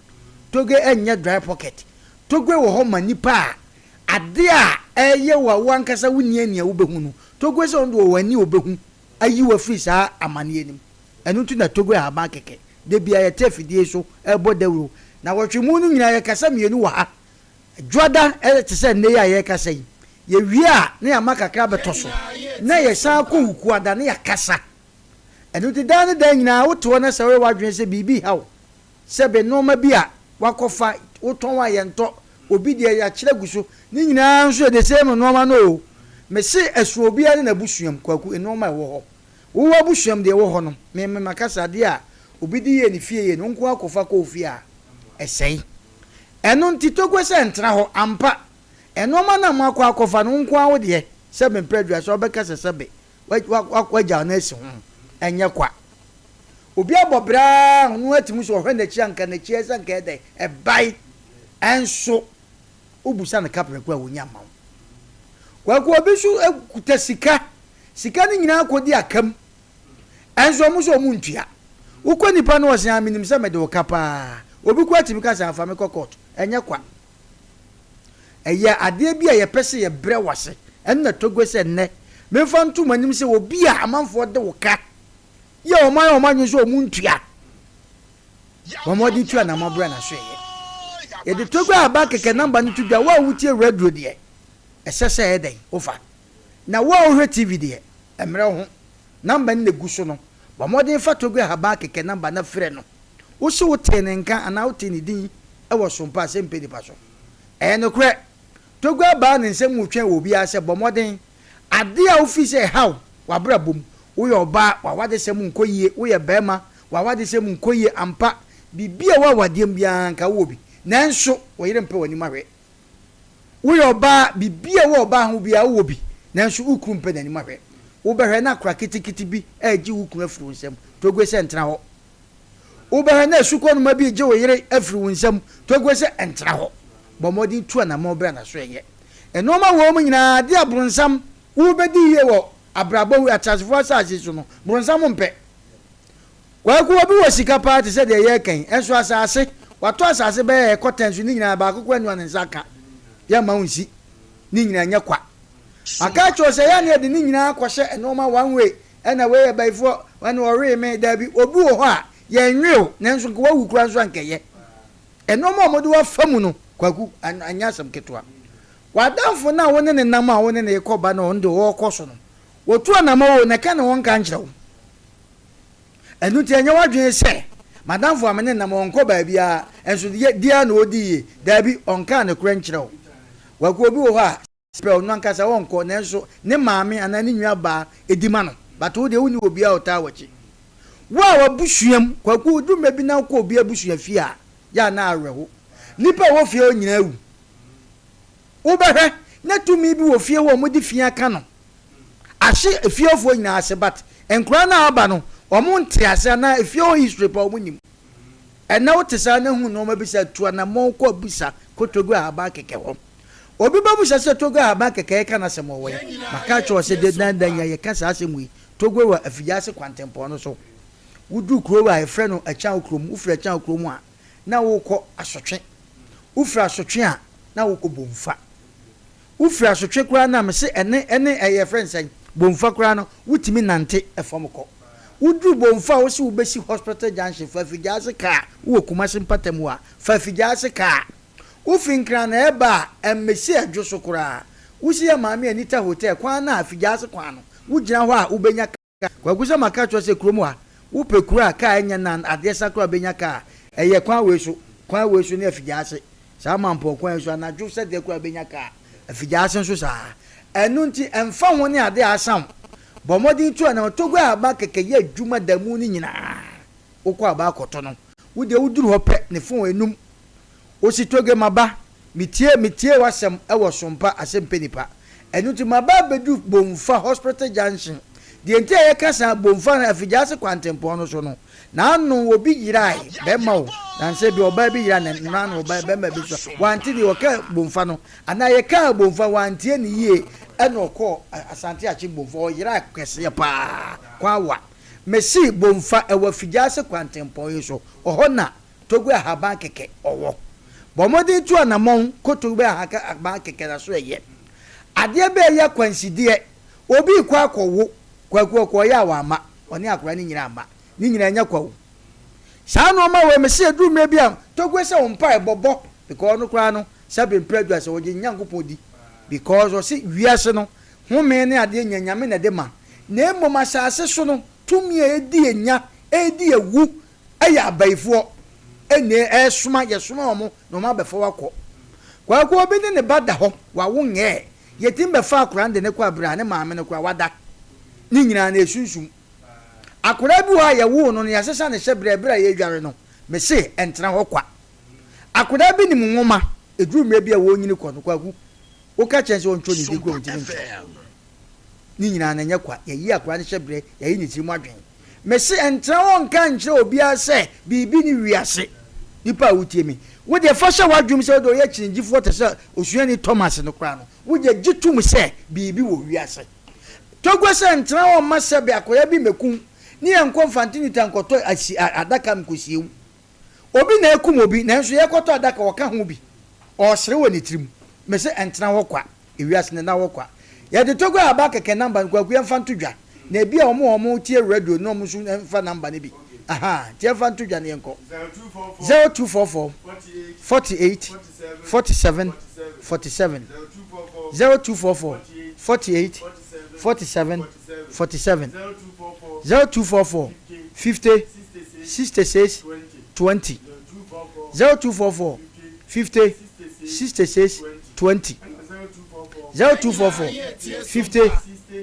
togwe enye dry pocket togwe wo ho manipa ade a eye wa wankasa wuni ania wo behunu togwe se ondo wani obehu ayi wa free sa amane anim enu tu na togwe ha ba keke de bia ye tefidie so ebo dawro na wotwemu nu nyina ye kasa mienu wa ha dwoda te se ne ya ye kasa yi ye wi a ne ya makakra betoso na ye san ko wuku ada na yakasa enu ti dan dan nyina woto na se we wadwen se bibi hawo se be no ma bi a wakofa woton wa ye nto obi de ya kire guso ni nyina nso de se no ma no me se esu obi ani na busuam kwaku eno ma wo ho wo busuam de wo ho no me makasa de a obi di ye ni fie ye no nko akofa ko fie a esei eno ntitogwe se ntra ho ampa eno ma na ma akofa no nko awo de se me predua so obeka se be wagya na esi ho enye kwa obi abobra no atimu so hwe na chi anka na chi esa nka ede e bai enso obusa na kapre kwa wonya ma kwa obi so ekuta sika ni nyina akodi akam enso mu so mu ntua ukọ nipa no osia minim se me de okapa obi kwa timi ka san fa me kokot enye kwa eye ade bia ye pese ye bre wase enna togwese nne me fa ntu manim se obi a amanfo de woka ye o man so mu ntua wamodi tua na mabra na so ye de togwa aba keke number ntu dwa wa wutie radio de esese eden ofa na wa ohwe tv de emre ho number ne gu so no wamodi fa togwa aba keke number na frɛ no wo se wo tenenka ana wo teni din e wo Sompa Asem Mpe Nipa so no kre togwa aba ne nsem wo twen obi ase bomodin ade a ofise haw wabra bom wo ye oba wawade sem nkoyie wo ye bema wawade sem nkoyie ampa bibia wa wadiem bia nka wo bi nanso wo yire mpe wani mahwe wo ye oba bibia wo oba ho bia wo bi nanso ukru mpe nani mahwe wo behwe na kra kitikiti bi agi ukru afuru nsem togwe se ntra ho wo behwe na suko no ma bi je wo yire afuru nsem togwe se ntra ho bomodi tu na mo bra na so ye eno ma wo mu nyina de abronsam wo bedi ye wo abrabo wi atasfo asase so no bronsam mpe kwa ku obi wo sika party se de ye kan enso asase wato asase be e kotensu ni nyina ba akokwa nu ansaka ya ma unsi ni nyina nya kwa aka cho se ya ne de ni nyina akwhye eno ma one way ena we by for when worry me da bi obi wo ho a ye nwew nanso ko wawu kura so ankeye eno ma omodi wa famu no kwaku anya asem ketwa wadamfo na woni ne nam a woni ne yekoba na onde wo koso no wotu anam wo ne ka ne won kan kyerɛw enu ti anya wadwen se madamfo amene nam onko ba bia enso dia na odiye da bi onka ne kura nkyerɛw waku obi wo ho a spell no ankasa wonko nanso ne maame ana ne nwa ba edima no but wo de woni obi a ota wachi wa busuam kwaku duma bi na ko obi abusua fi a ya na areho nipa wo fie onyina wu wo behwe na tumi bi wo fie wo mudi fie aka no ahye fiofo nyina ase but enkura na aba no omo nte ase na fie o history pa omo nim ena wo tesa na hu no ma bisa tu na mo ko bisa kotogu aba keke ho obi ba busa se togu aba keke ka na se mo wo maka cho se de dan ye kasa ase mu togu wa afija ase kwantempo no so wudu kuro wa efre no acha okrom ufre acha okrom a na wo kɔ asotwe ufra asotwe a na wo kɔ bomfa ufra asotwe kura na me se ene eye friend say bomfa kura no wutimi nante efom kɔ wudu bomfa wo se wo besi hospital junction fa figase ka wo kuma se mpatam a fa figase ka ufin kra na eba emmesi adwoso kura wusi ya maami anita hotel kwa na figase kwa no wugina ho a ubenya ka kwa gusa maka cho se kromu a wo pekura ka enya na adesa kura benya ka eye kwa weso ne afigase sa mampo kwa weso anadwo se de kwa benya ka afigase nso sa enu nti emfa woni ade asam bomodi tu na togu aba keke ye adwuma damu ni nyina okwa aba akoto no wo de wuduru ho pe ne fon enum ositoge maba mitie wasem ewo Sompa Asem Mpe Nipa enu nti maba bedu bomfa hospital junction de nti ye kasa bomfa na afigase kwantempo no so no na no obi yirai be ma o na se bi oba bi yira na no oba be ma bi so wanti di oka bomfa no ana ye ka bomfa wanti ni ye ena okọ asante achi bomfa o yira kwese pa kwa wa mesi bomfa ewa figase kwantempo yi so oho na togu ahaba keke owo bomodi tu anamon kotogu ahaba keke na so ye ade be ye kwansidie obi kwa akọwo kwa ya wa ama oni akora ni nyina ama ni nyina nya kwawo saa no ma we mesi edu me bia togu se wo mpa ebobo because no kra no sabe predua se wo je nyankopon di because o si wiase no home ne ade nyanyame na de ma na emom asase so no tumi edi enya edi ewu eya abaifo ene esoma yesoma omo no ma befo wakọ kwa obi ne bada ho wa wo nge yetim be fa akura de ne kwa bra ne maame ne kwa wada ni nyina na esunsum akura bi wa ye wo no ne yasesa ne hyebre bra ye dware no me se entena ho kwa akura bi ni nwoma eduru mre bi a wo nyini kọ no kwa gu wo ka chense won twoni di gwo ntimi ni nyina na nya kwa ye yi akura ne hyebre ye yi ni timu adwen me se entena won ka nche obi a se bibi ni wiase nipa wutie mi wo de fasha wadwum se do ye chinjifo te se osuani Thomas no kra no wo je gitum se bibi wo wiase togwe se entena won ma se be akoya bi mekun ni enko fantini tankoto adaka mkosie obi na ekum obi na nso ye koto adaka woka ho bi o sere woni tirim me se entena wo kwa ewiase ne na wo kwa ye de togwe aba keke number kwa kuya fantudwa na ebi a omo tie radio no omo su fa number ne bi aha tie fantudwa ne enko 0244 48 47 47 0244 48 47 47 0244 50 66 20 0244 50 66 20 0244 50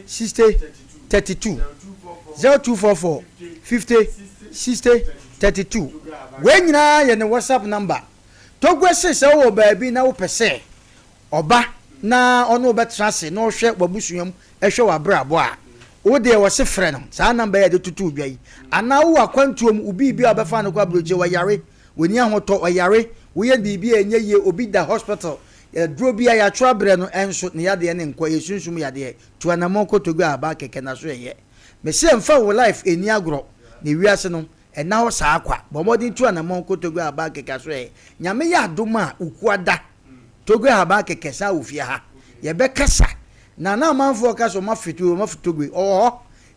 60 32 0244 50 60 32 when nyina ye ne WhatsApp number togwese se wo baabi na wo pese oba na ono obetrase na ohwe wabusuam ehwe wabrabo a wo de wo se frɛ no saa number ye de tutu dwai ana wo akwantuom ubi bi abefa no kwa broje wayare woni ahoto wayare wo ye bibi enye ye obi da hospital duro bi ya twa bre no enso ne yade ne nkwa yesunsum yade to anamon kotogu aba keke na so ye me se mfa wo life eni agro ne wiase no ena ho saa kwa bomodin to anamon kotogu aba keke so ye nyame ya adoma ukuada togu aba keke sa ofia ha ye be kasa na manfo kaso mafitogwe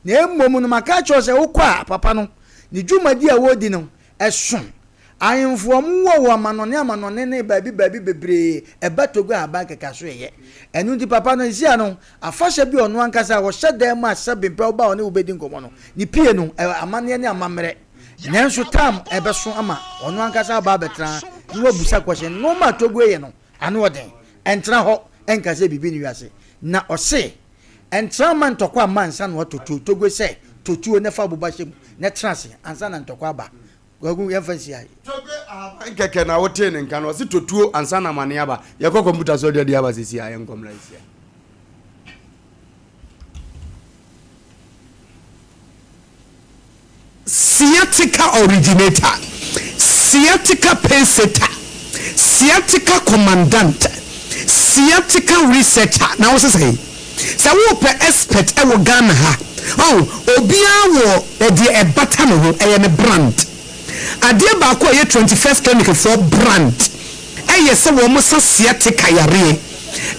na emmom no maka cho se ukwa papa no ni dwumadi a wodi no eson ayemfo wo amanone ne baabi bebre ebatogu aba keka so ye enu di papa no isia no afahye bi ono ankasa wo hyedam ma sabempe oba one ubedi nkomo no ni pie no amane ne amamre nanso tam ebeso ama ono ankasa ba betra ni wabusa kwhye no ma togu ye no anu oden entra ho enkase bibi ni wiase na ose entraman tokwa mansa no totu togu se totu ne fa bobahye ne trase ansa na ntokwa ba gogu yefasi ai togu keke na wote ne nka no se totu ansa na mane aba ye ko computer so de aba sisi ai enkomla isia sciatica originator, sciatica pacemaker, sciatica commandant, sciatica researcher. Now what's say? So we per expert e wo Ghana ha. Oh, obia wo e de e bata no ho e me brand. Ade ba ko ye 21st clinic for brand. E ye se wo mo sa sciatica yare.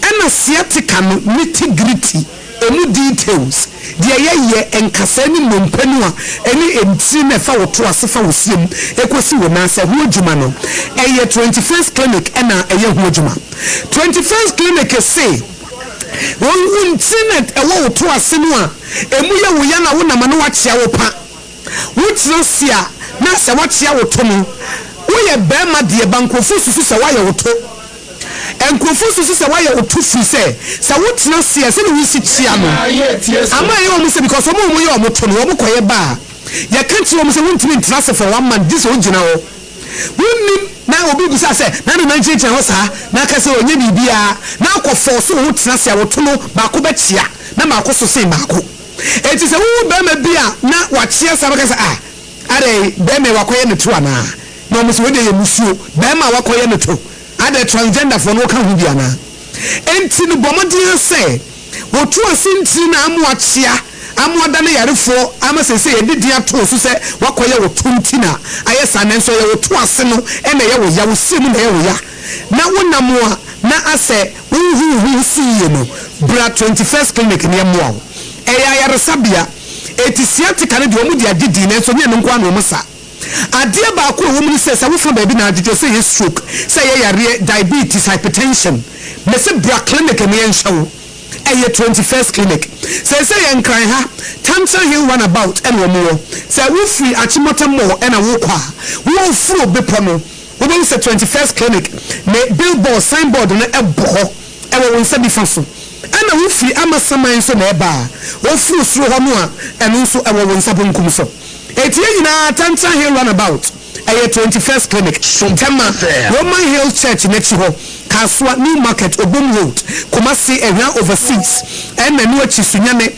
E na sciatica no nitty-gritty. Emu details dia ye enkasa ni mompanu a eni enti na fa woto asefa wosiem ekosi wo na se ho adwuma no eye 21st clinic na eye ho adwuma 21st clinic say won internet ewo woto ase no a emu ye wo ya na wo na ma no wakyia wo pa wo tiro sia na se wakyia wo to no wo ye be ma de bankofo susu se wa ye woto enkrofo susu se wa ye woto fi se wotena sia se ne wisi chia no ama ye o mu se because omo ye o moto no omo koye ba ya kanti o mu se wontimi ntra se for 1 month this o gina wo wonni na obi bi se na na nchiche ho sa na ka se onye bibia na akofo so wotena sia woto no ba ko ba chia na ma ko so se ba ko enti se wo ba ma bia na wa chia sa ba ka se are be me wa koye ne to ana na omo se wo de ye musuo be ma wa koye ne to ada transgender for no kan hu bia na enti no bomodin se wotu asinti na amuachia amuada na yarefo amasese ye didia to so se wakoye wotunti na ayesa nenso ye wotu ase no ena ye wo ya wo sim na ye wo ya na wonamoa na ase hu si ye no bra 21st clinic ne amoa eya yaresabia etisiatika ne de omu dia didi nenso ne nko anu musa adia ba ko wo mu se wo fa baby na adije say stroke say ye yare diabetes hypertension me se bra clinic me en show ɛyɛ 21st clinic sɛ yɛ nkran ha Tantra Hill runabout ɛna wɔn sɛ wofiri Achimota mall ɛna wokɔ a wofuro bepɔ no wobɛn sɛ 21st clinic ne billboard signboard no ɛbɔ hɔ ɛwɔ wɔn nsa nifa so ɛna wofiri Amasaman nso na ɛba a wofuro soro hɔ no a ɛno nso ɛwɔ wɔn nsa benkum so eti nyinaa Tantra Hill runabout ɛyɛ 21st clinic Tema Roman Hill Church n'akyi hɔ Kaswa New Market Obom Road Kumasi area overseas ɛna no akyi sunyane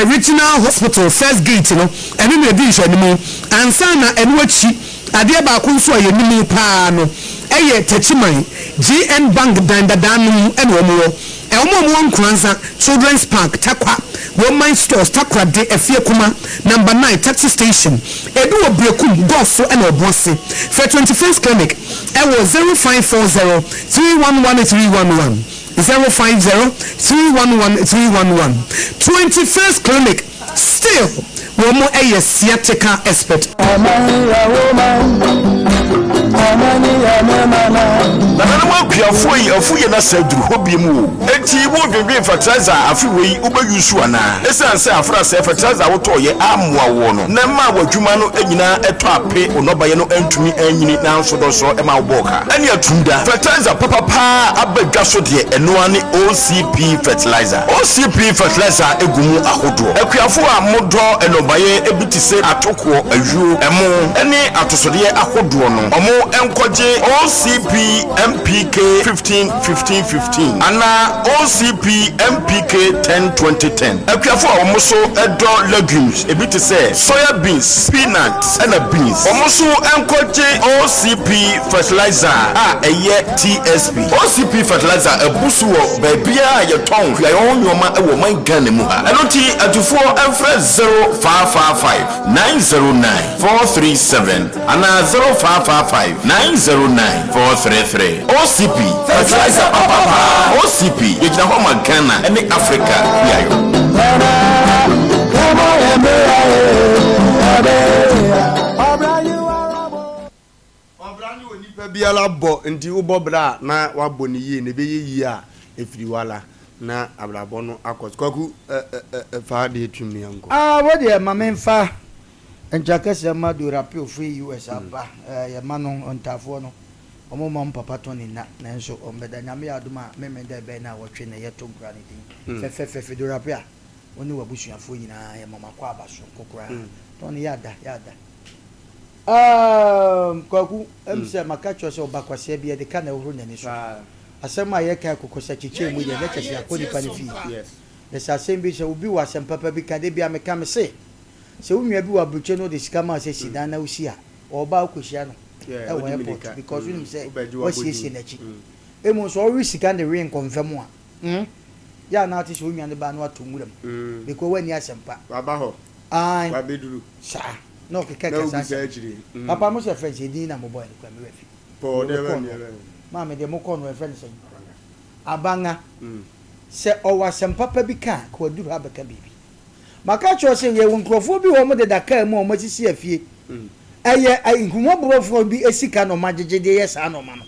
regional hospital first gate no ɛno na edi nhwɛ no mu ansa na ɛno akyi adeɛ baako nso a yɛ nimu paa no ɛyɛ Tachiman GN Bank dandadan no mu ɛna wɔn wɔ ɛwɔn nkranza Children's Park Takwa Roman Stores Takwa de Efie Kuma number 9 taxi station edu wɔ Brekum Goso ɛna Obuase for 21st clinic ɛwɔ 0540 311311 050 311311 21st clinic still wɔn mo ɛyɛ sciatica expert. Nana wa kuafo yi afu ye na saduru hobi mu enti wo dwedwe fertilizer afi wei ubayusu ana esan se afra se fertilizer wo to ye amoa wo no na ma wadwuma no anyina eto ape onobaye no antumi anyini na nso do so e ma boka ani atunda fertilizer papa abadwa so de eno ane OCP fertilizer egumu ahodo akuafo a modo enobaye ebitise atoko ajuo emo ene atosode ahodo no omo enkoje OCP MPK 15 ana OCP MPK 10 akuafo a omo so edo legumes ebiti say soya beans peanuts and beans omo so enkoje OCP fertilizer a eye TSP OCP fertilizer ebusu wo baabia ye ton hwa yo nyoma e wo man Ghana mu ha eno ti atufo enfre 0555 909 437 ana 0555 909 433 OCP fertilizer papa OCP yejina ho ma Ghana ene Africa yayo obrani oni pa biala bo nti wo bobra na wabo ni yie ne be yi a efiri wala na abrabo no akos kwaku fa de twumi anko wo de mamemfa enjakese madura pe ofri US aba ye manon ontafo no omo mom papa toni na nso ombeda nyame aduma memenda be na wotwe na yeto grani din fe dura pe a oni wabusuafo nyina ye mama kwa abaso kokora toni yada kwaku emse makacho se obakwase bia de kana ehuru nani so asema ye kai kokosa chiche mu ye leche se akoni pa ne fi yes asem bi se obi wa asem papa bi kade bia meka me se unwa bi wa bruche no de sikama se sidan na usi a oba akohia no e wo airport because we say what sie na chi emu so ori sika de ring confirm a ya na ati so unwa ne ba no atomuram because wani asempa baba ho ai ba beduru sa no ke keke sa papa mo se friend din na mo boy kwa me wefi po de ba ma me de mo ko no friend say abanga se o wa sempapa bi ka ko duru abaka bibi maka cho se ye wonkrofo bi wo mo de daka mu o mo sisi afie eye nkumo borofo bi esika no magege de ye sa no ma no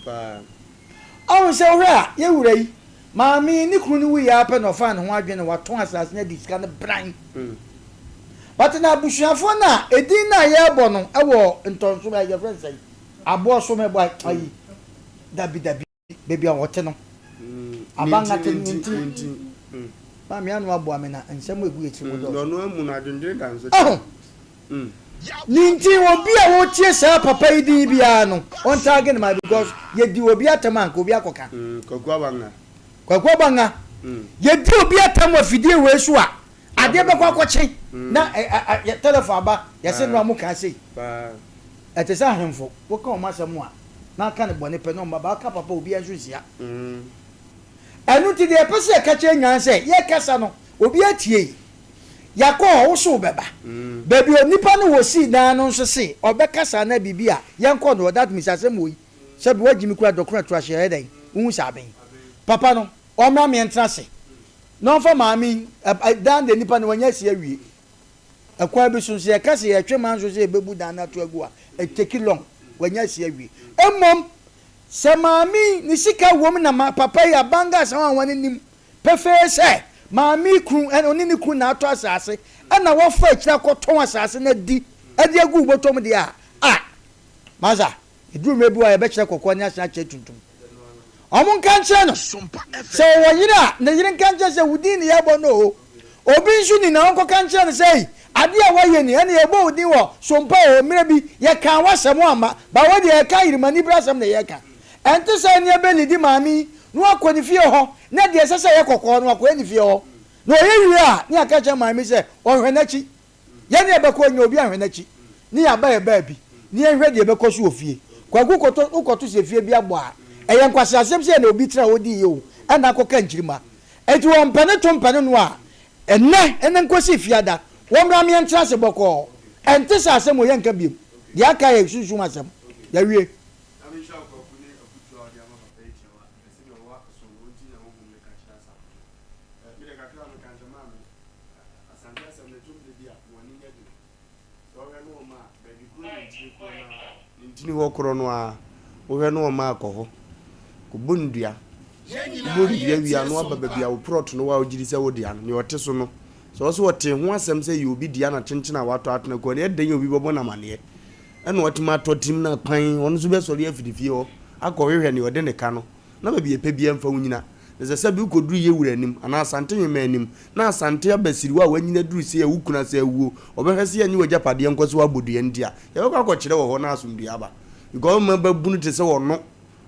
on se ora ye wura yi maami ni kunu ni wi ya pe no fa no ho adwene waton asase na disika ne bran but na busuafo na edin na ye bo no ewo ntonso ba ye friend say abo so me boy ayi dabi baby an wote no abanga tinti ba mi anu abo amena nsem egu eti mo do no amu na dwendwe dan so ninti obi a wo tie sa papa idi bia no on target my because ye di obi atama nko obi akoka kwakwa banga ye di obi atama fidie we so a ade be kwakwache na telephone ba ye se no amuka sei etesa hemfo wo ka o masem a na aka ne bone pe no ba ka papa obi anso sia enu ti de pese ka che nyan se ye kasa no obi atie yakọ wo so beba baby onipa no wo si na no nso se obekasa na bibia yenko no that means asem wo se bi wagimi kura dokura trash he den hu saben papa no o ma me entra se no fa maami dan de nipa no wanya si awie akwa bi so se kase ye twe man so se bebu dan na to agu a take long wanya si awie emom se maami ni sika wom na papa ya banga sa wan nim pefe se maami kun en oni ni kun na ato asase na wo fa akira ko ton asase na di adi agu botom dia maza eduru mebi wa ye be kire kokko nya sha chetuntum omun kan kire no so wo yira na yire kan kire se wudi ni yebo no obi nsu ni na onko kan kire no sei ade a waye ni ene yebo wudi wo sompa o mire bi ye kan wasem ama ba wo de ye kan yirmani brasem na ye kan ente se ne be ni di maami no akoni fie ho na de sese ye kokko no akoni fie ho no ye wi a ni aka che maami se o hwenachi ye ne be ko nya obi ahwenachi ni aba ye ba bi ni ehwe de be ko so ofie kwagu koto se fie bi agbo a eye nkwase asem se na obi tra odi ye o ana akoka nkirima eti won pene to mpene no a ene nkosi fiada won bra me entra se boko ente sa asem o ye nka biem de aka ye susu asem ya wie ni wokro no a wo hwe no ma akọ ko bondua wi anu ababa bia wo prot no wa ogiri se wo dia no ne ote so no so so wote ho asem se ye obi dia na chenchena wato atena ko ne edan ye obi bobo na mane ena otima to tim na kwan ono so be sori afidifie ho akọ hwehwe ne ode ne ka no na ba bia pe bia mfa wunyina ze se bi koduru ye wura nim ana asante yema anim na asante abasiriwa a wanyina duru se ya wukuna se awuo obehwe se yanyi wajapade nkoso abodua ndia ye ko akọkire wo ho na asomdua aba because me babunu te se wo no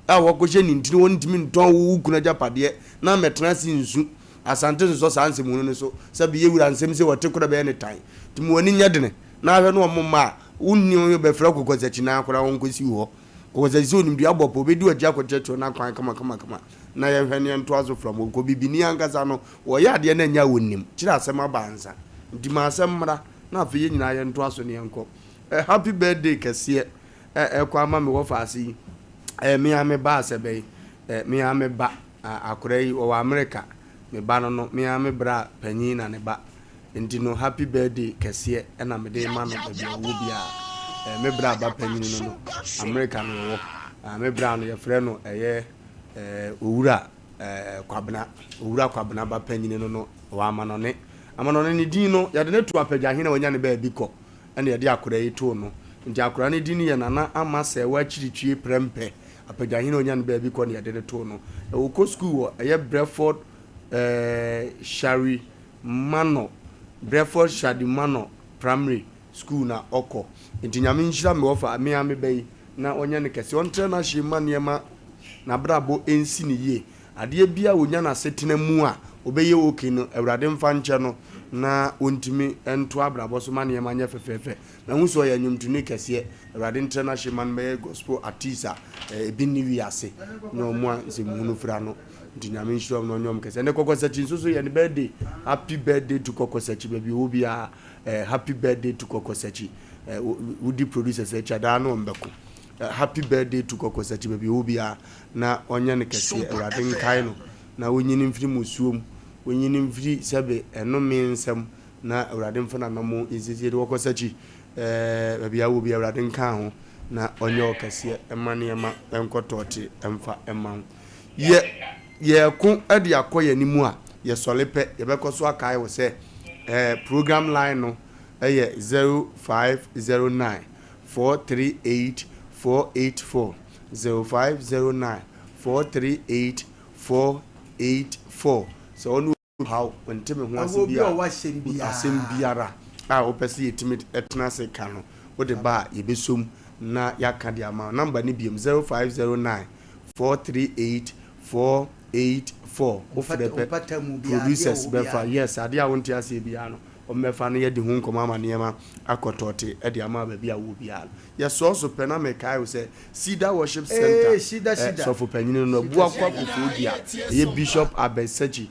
a wo ko hye ni ntini won ntimi nton wo wukuna japade na metena si nsu asante so sanse mu no so se bi ye wura nsem se wote kura be ne tan timi woni nyadene na hwe no omma unni o be fra kokozachi na akora won kosi wo kokozachi so nimdua bopo be di waja kochecho na kwan kama na ye hwene nto azo from ko bibini angaza no wo ya de na nya wonim kira asem abanza ndi ma asem mra na afi ye nyina ye nto aso ne enko happy birthday kase kwa ma me wofa asi me ame ba asebe me ame ba akorai o America me ba no me ame bra panyin na ne ba ndi no happy birthday kase na me de ma no ba wo bia me bra ba panyin no America no wo me bra no ye frɛ no owura kwabena ba panyin no wa amanone ni din no ya de ne tu apagya hena wanya ne ba bi kɔ ene ya de akorai to no nti akora ne din ye nana ama se wa chiritwie prempe apagya hena wanya ne ba bi kɔ ne ya de to no wo ko school wo Breford Shari Mano Primary School na oko nti nyame nhyira me wofa me ame bai na onya ne kese on tra na hye maniema na brabo ensi ne ye ade bia wonya na setena mu a obeye oke no awurade mfa nche no na ontimi ento abrabo so maniema nya fefefe na huso ya nyumtuni kese awurade ntra na hye man me gospel artista ebi ni wiase no mo nsemunu fra no nti nyame nhyira no nyom kese ne kokosachi nso ye ne birthday happy birthday to kokosachi baby obia happy birthday to kokosachi would produce a chada no mbeko happy birthday to kokosachi baby obia na onya ne kese radin kaino na wonyini mfiri musuom wonyini mfiri sebe eno mensem na radin fana na mo izizire kokosachi baby obia radin kan ho na onya kese emane ema enkotote emfa ema ye ku ade akoye ni mu a ye solepe ye bekoso akai wo se program line no 0509 438 484 0509 438 484 so onu how when teme ho asem biara a opese yetimi etena se ka no wo de ba ye besom na yaka de ama number ni biem 0509 438 484 ofrepe producers befa yes ade a wonti ase bia no omefa no ye de hu nkoma ama niema akotote e de ama ba bia wo bia ye so pena me kai say Cedar Worship Center so for penyin no bua kwa kofu dia ye Bishop Abesechi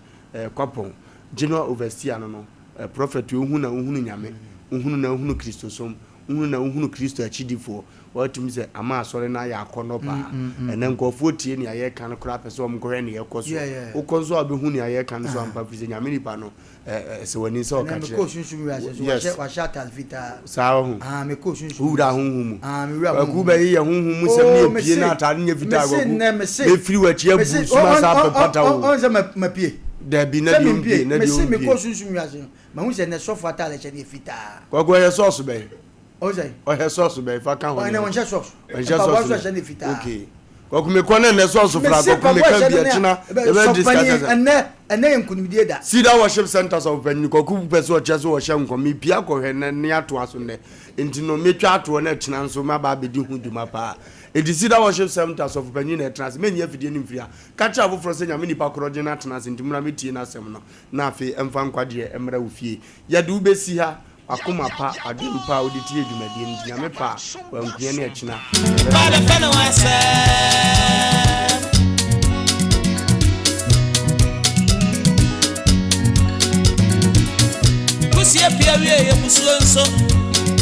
kwapon General Overseer no prophet ohunu na ohunu nyame ohunu na ohunu Kristo som ohunu na ohunu Kristo achidifo watumi se ama asore na ya akono pa ene nkofo tie ni aye kan kra pese o mkohwe ni yekoso ukonzo abehu ni aye kan so ampa fize nyame nipa no se wani so ka kire me ko sunsun wa shata vita sawo me ko sunsun ura hunhumu me ura ku ba yi hunhumu sem ni pie na atare nya vita go me firi wa chia bu suma sa pata wo on se me pie there be na di umbie na di umbie me ko sunsun mi ase ma hu se ne so for ata le che ne fita ko ye sauce be o say o he sauce be fa kan ho ne won che sauce ne fita okay ko me ko ne sauce fra ko me kan bi achina e be discuss ene enkunimdie da Cedar Worship Centers of Benin ko ku person o che so o hye nko me pia ko hwe ne ato aso ne enti no metwa ato na achina nso ma ba be di huduma pa edi Cedar Worship Centers of Benin na trans me nya fidie ni mfia ka cha afoforo se nya me nipa kroje na trans enti mura metie na asem no na afi emfa nkwade emra ofie ya de ubesi ha akoma pa adum pa oditi edwumadi enti nya me pa wankuye na achina Kusie pia wie ye musuonso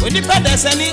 onipa dasani